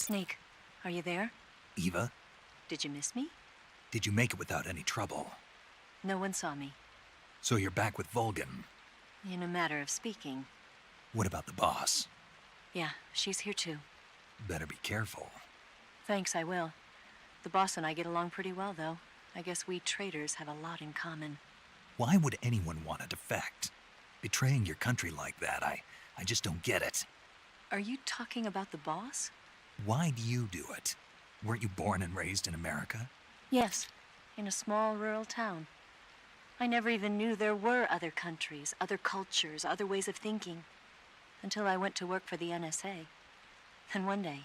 Snake, are you there? Eva, Did you miss me? did you make it without any trouble? No one saw me. So you're back with Vulcan. In a matter of speaking. What about the boss? Yeah, she's here too. Better be careful. Thanks, I will. The boss and I get along pretty well, though. I guess we traitors have a lot in common. Why would anyone want to defect? Betraying your country like that, I just don't get it. Are you talking about the boss? Why do you do it? Weren't you born and raised in America? Yes, in a small rural town. I never even knew there were other countries, other cultures, other ways of thinking, until I went to work for the NSA. Then one day,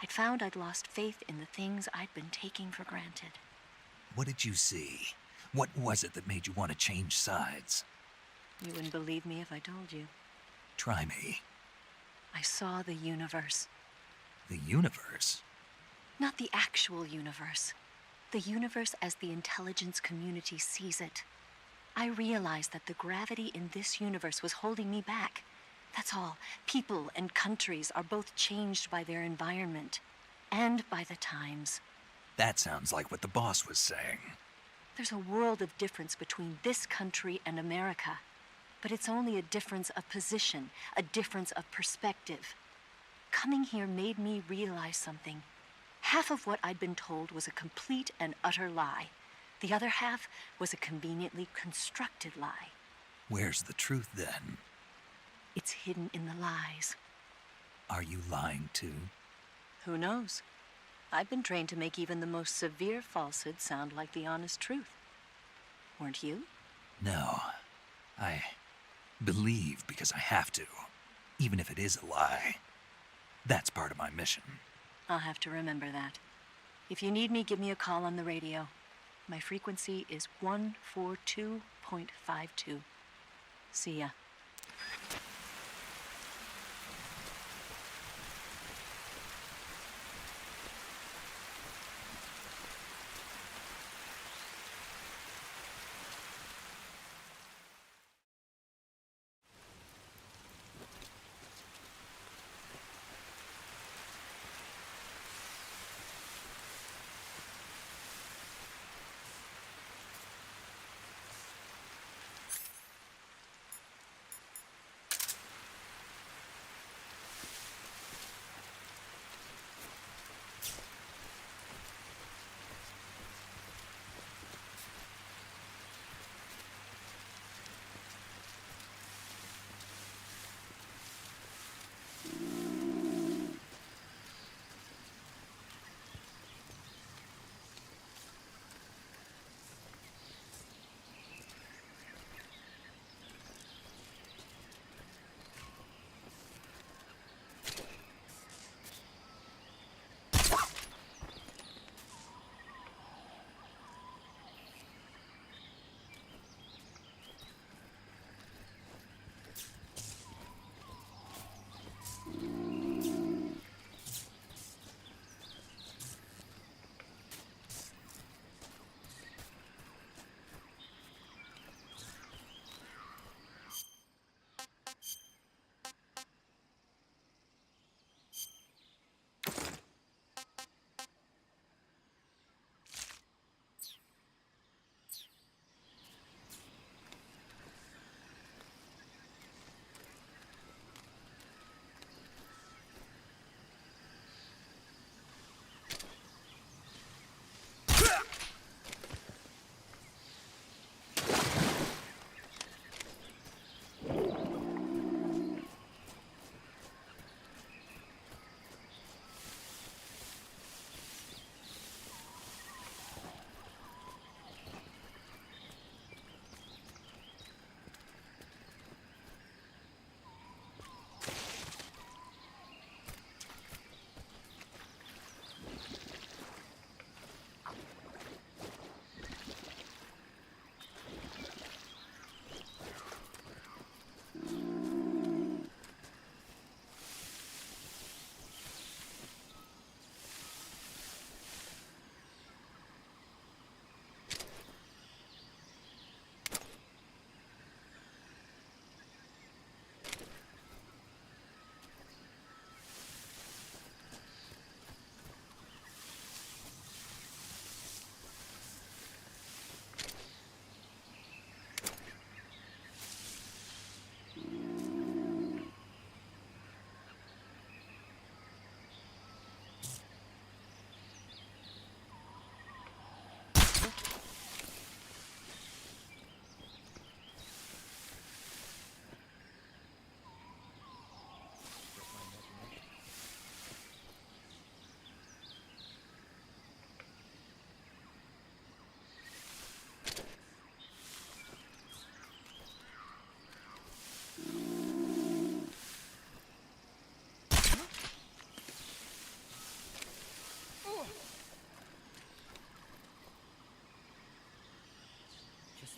I'd found I'd lost faith in the things I'd been taking for granted. What did you see? What was it that made you want to change sides? You wouldn't believe me if I told you. Try me. I saw the universe. The universe? Not the actual universe. The universe as the intelligence community sees it. I realized that the gravity in this universe was holding me back. That's all. People and countries are both changed by their environment and by the times. That sounds like what the boss was saying. There's a world of difference between this country and America. But it's only a difference of position, a difference of perspective. Coming here made me realize something. Half of what I'd been told was a complete and utter lie. The other half was a conveniently constructed lie. Where's the truth then? It's hidden in the lies. Are you lying too? Who knows? I've been trained to make even the most severe falsehood sound like the honest truth. Weren't you? No. I believe because I have to, even if it is a lie. That's part of my mission. I'll have to remember that. If you need me, give me a call on the radio. My frequency is 142.52. See ya.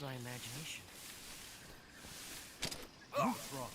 my imagination. What's wrong?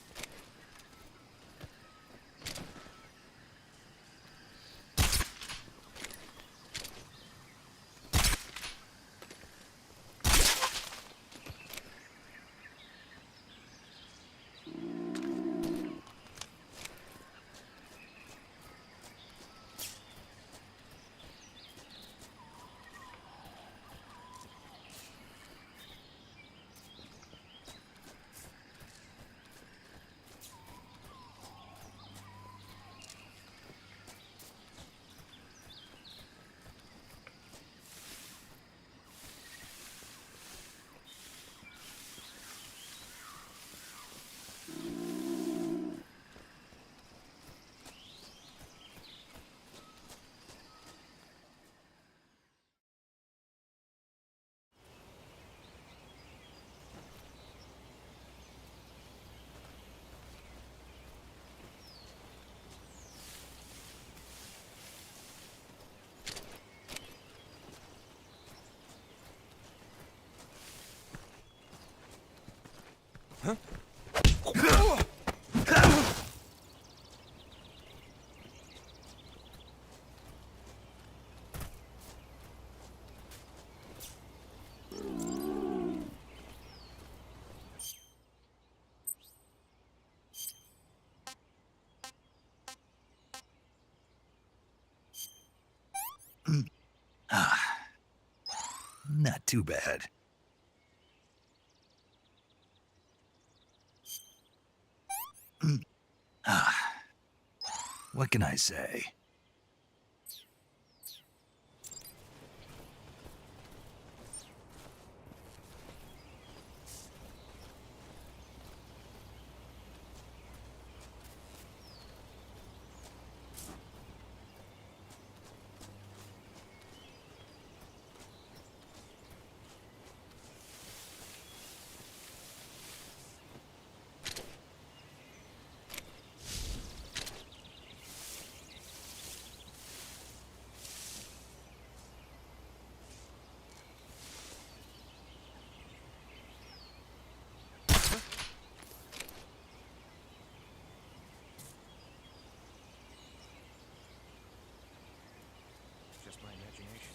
Not too bad. What can I say? Just my imagination.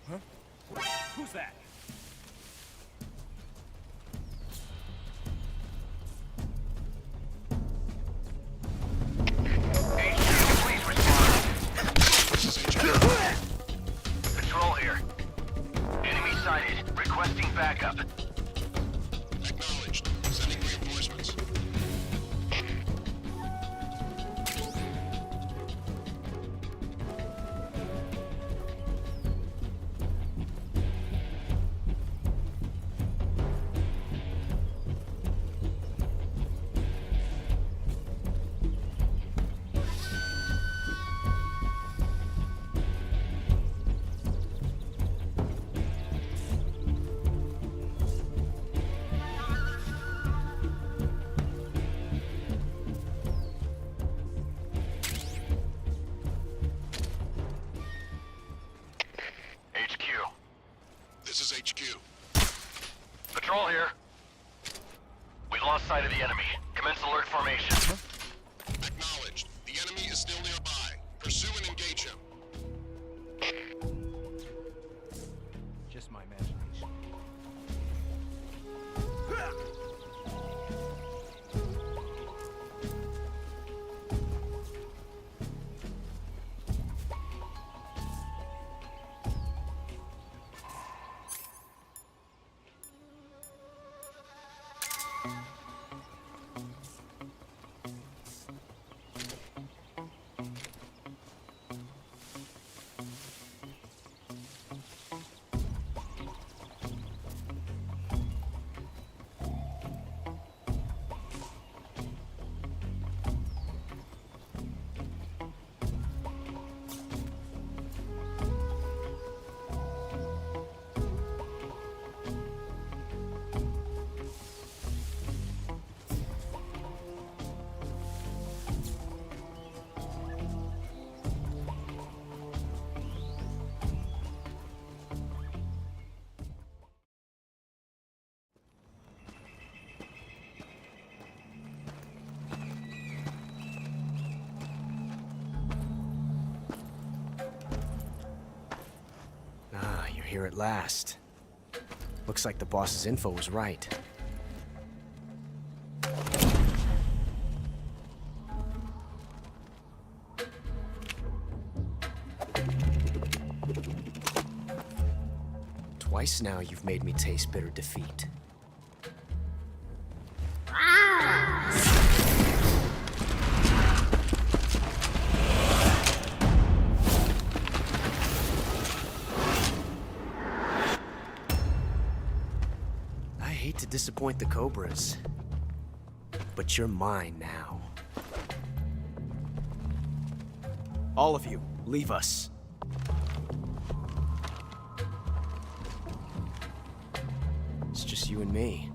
Huh? Who's that? Patrol here. Enemy sighted. Requesting backup. Acknowledged. Sending reinforcements. This is HQ. Patrol here. We've lost sight of the enemy. Commence alert formation. Acknowledged. The enemy is still nearby. Pursue and engage him. Just my imagination. here at last. Looks like the boss's info was right. Twice now you've made me taste bitter defeat. I hate to disappoint the Cobras, but you're mine now. All of you, leave us. It's just you and me.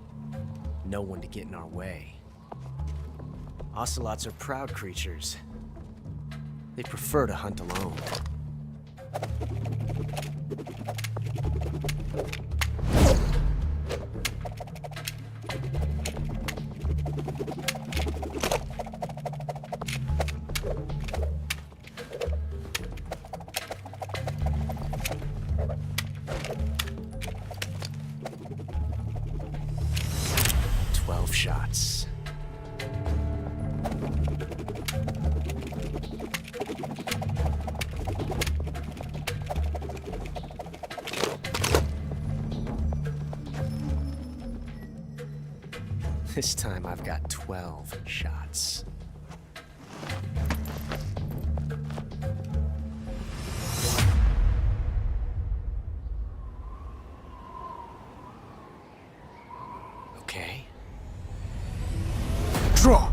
No one to get in our way. Ocelots are proud creatures. They prefer to hunt alone. 12 shots. This time I've got 12 shots. Okay. Draw!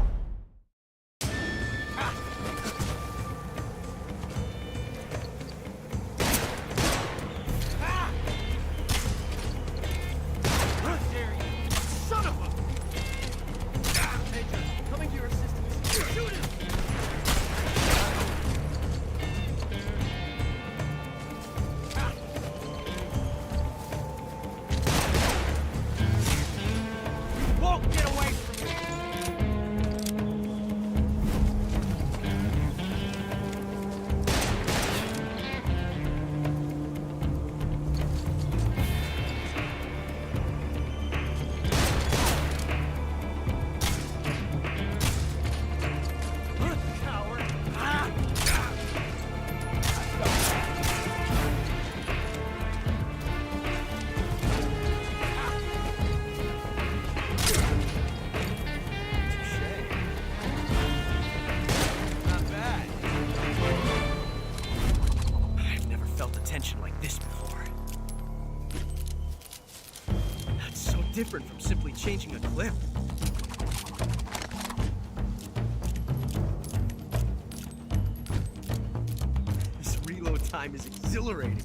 Son of a... Coming to your assistance. Shoot him! You won't get away from me! I've never felt a tension like this before. That's so different from simply changing a clip. This reload time is exhilarating.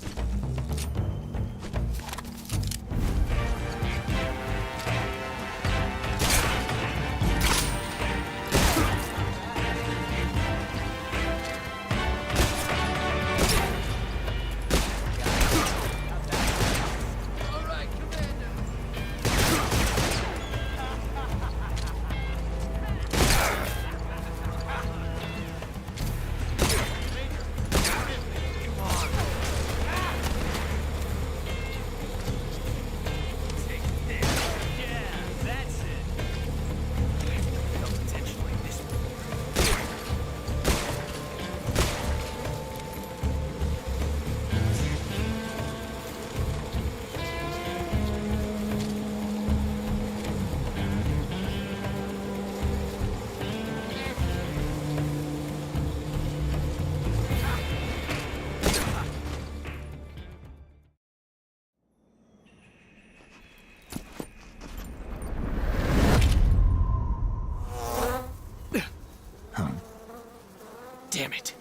Damn it.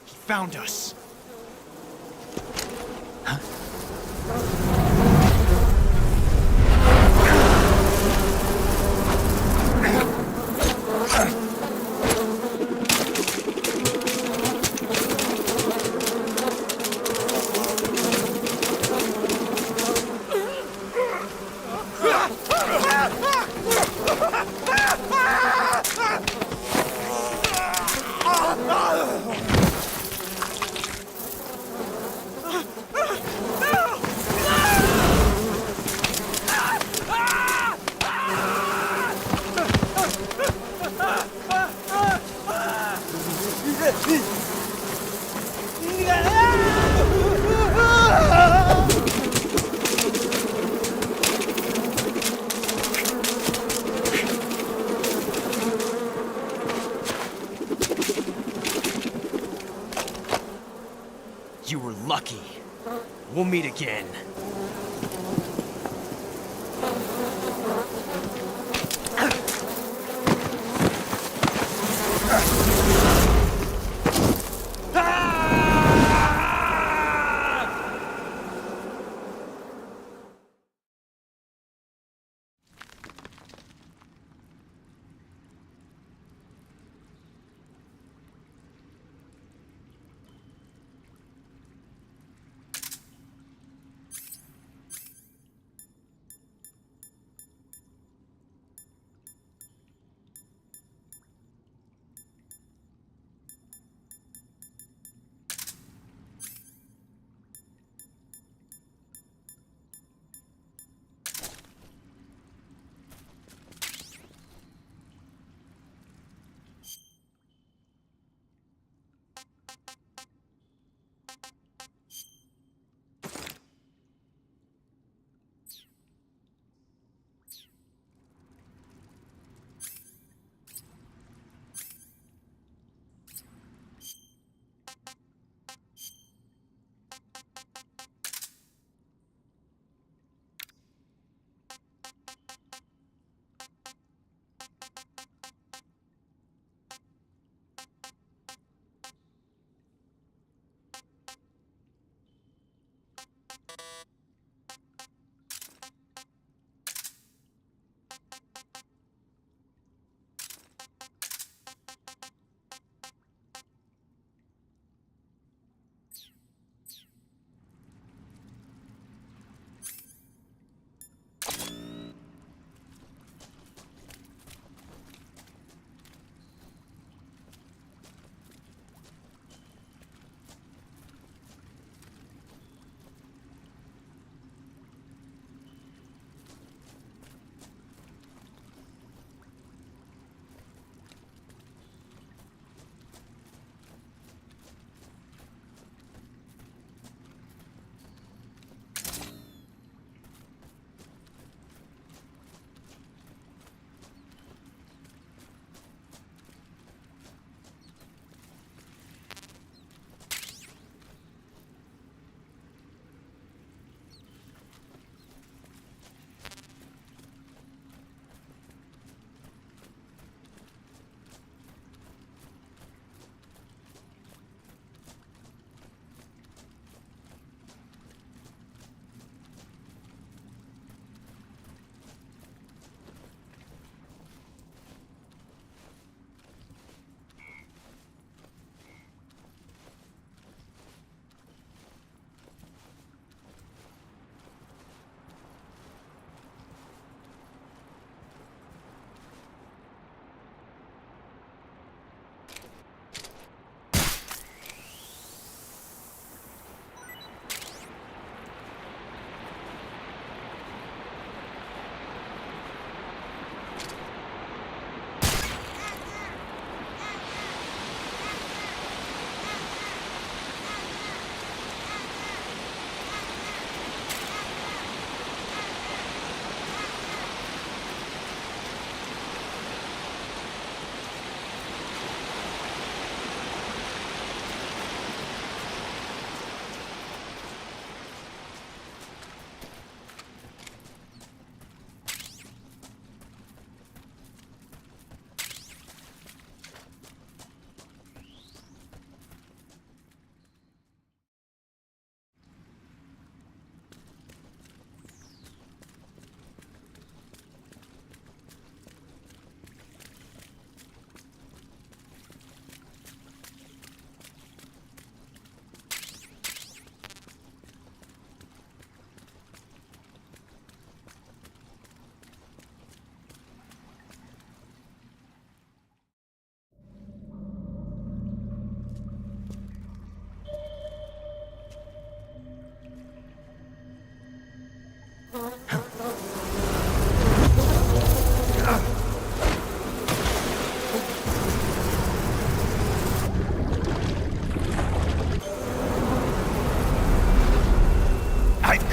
He found us. No! You were lucky. We'll meet again.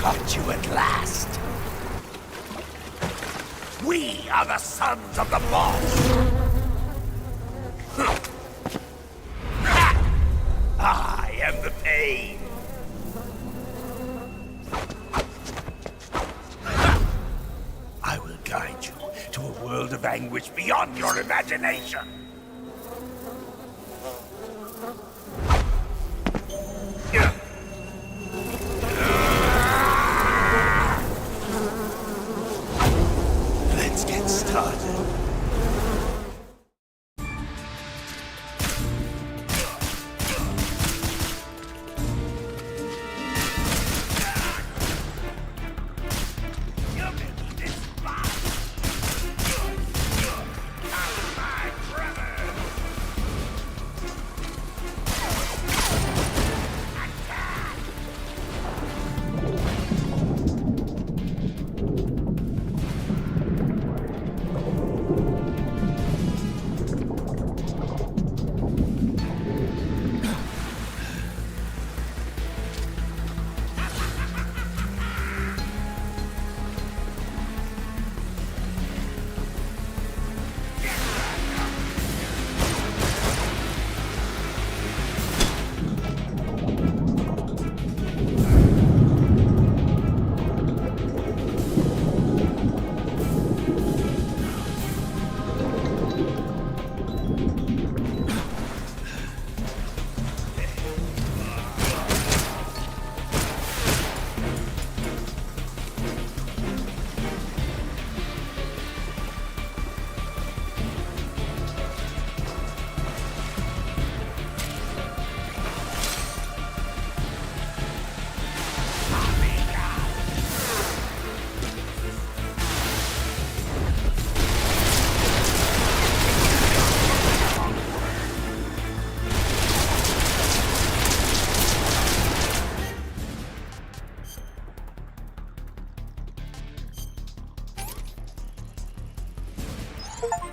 Caught you at last. We are the sons of the boss. I am the pain. language beyond your imagination. Let's get started.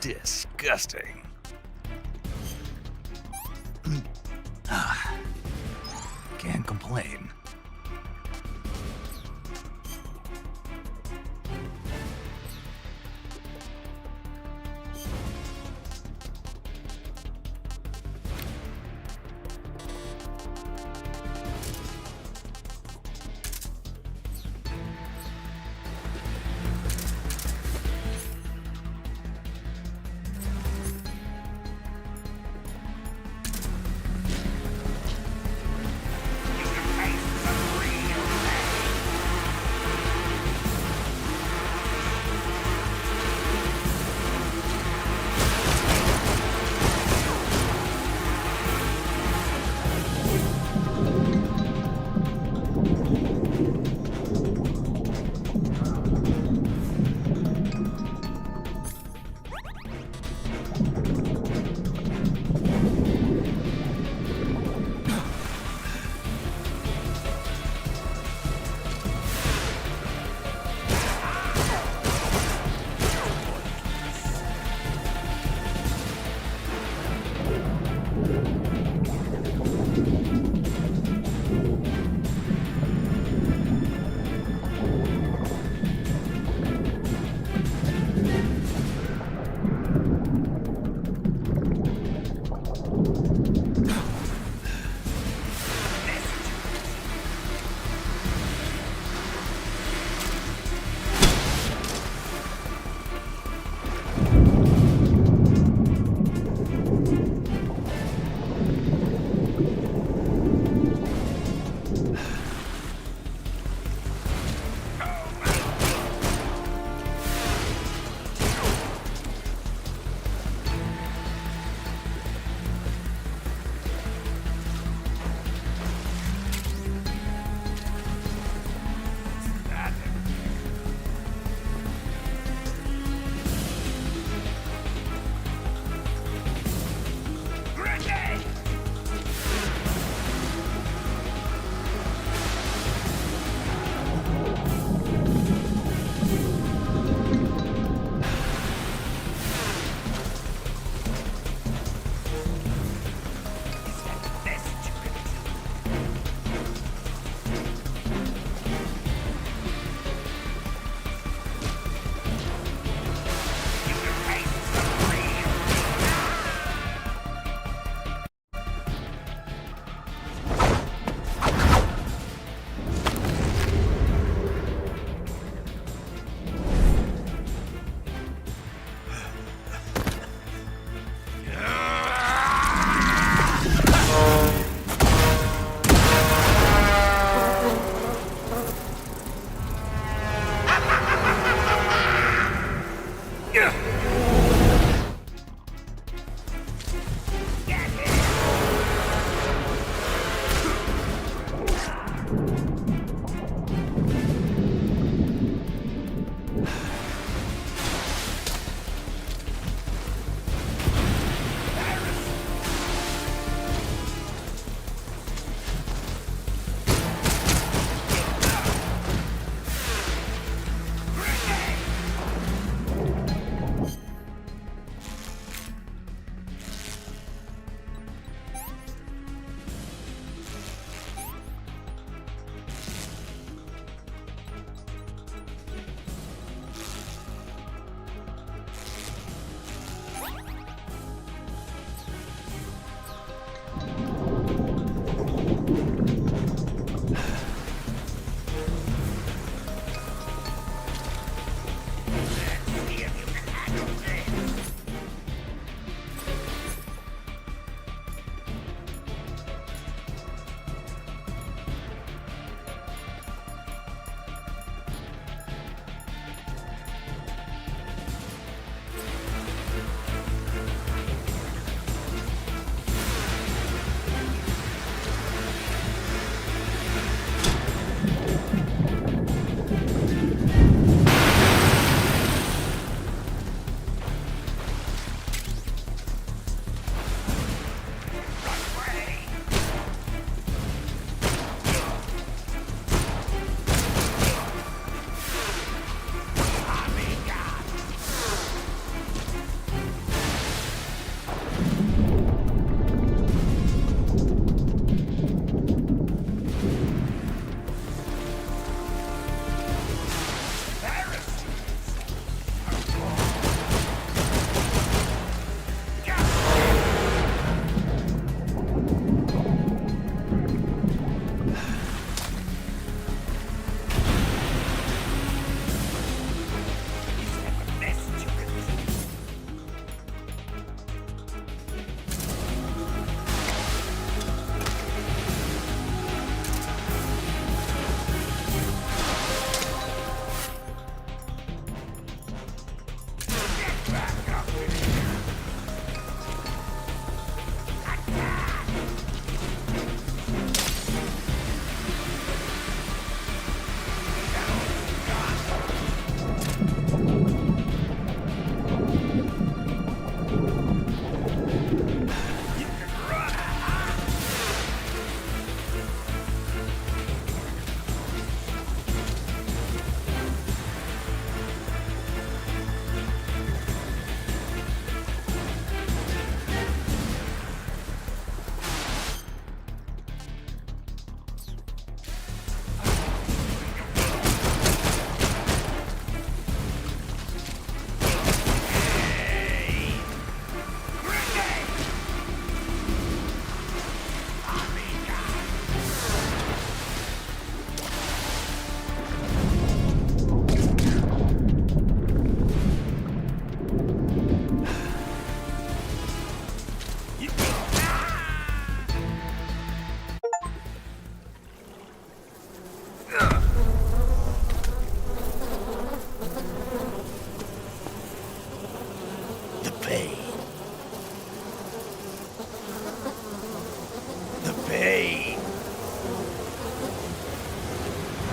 Disgusting. Can't complain.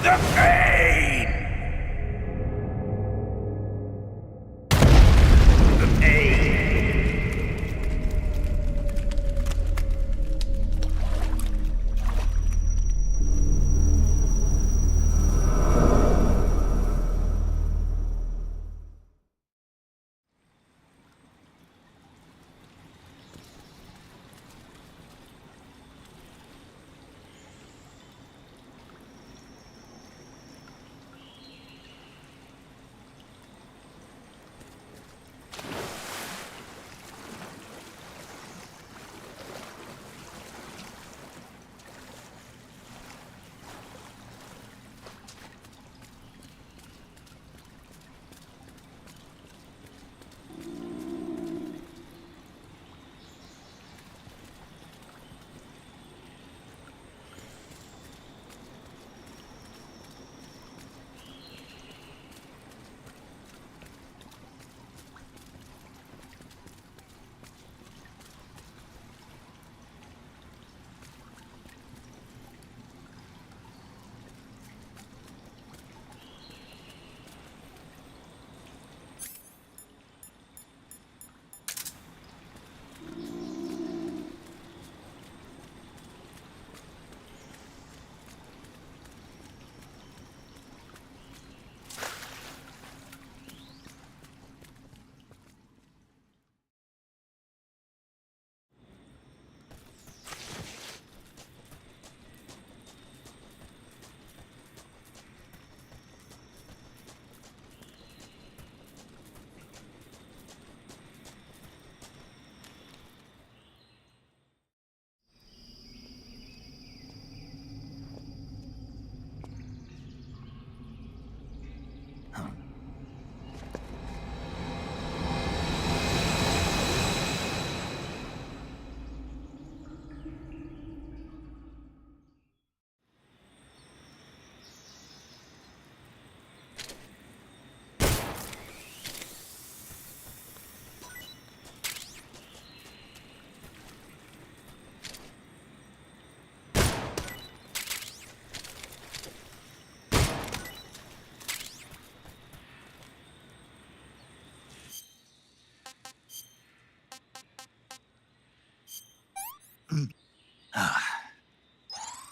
the pain! The pain!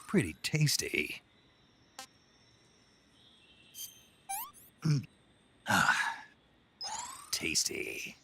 Pretty tasty. Tasty.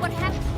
What happened?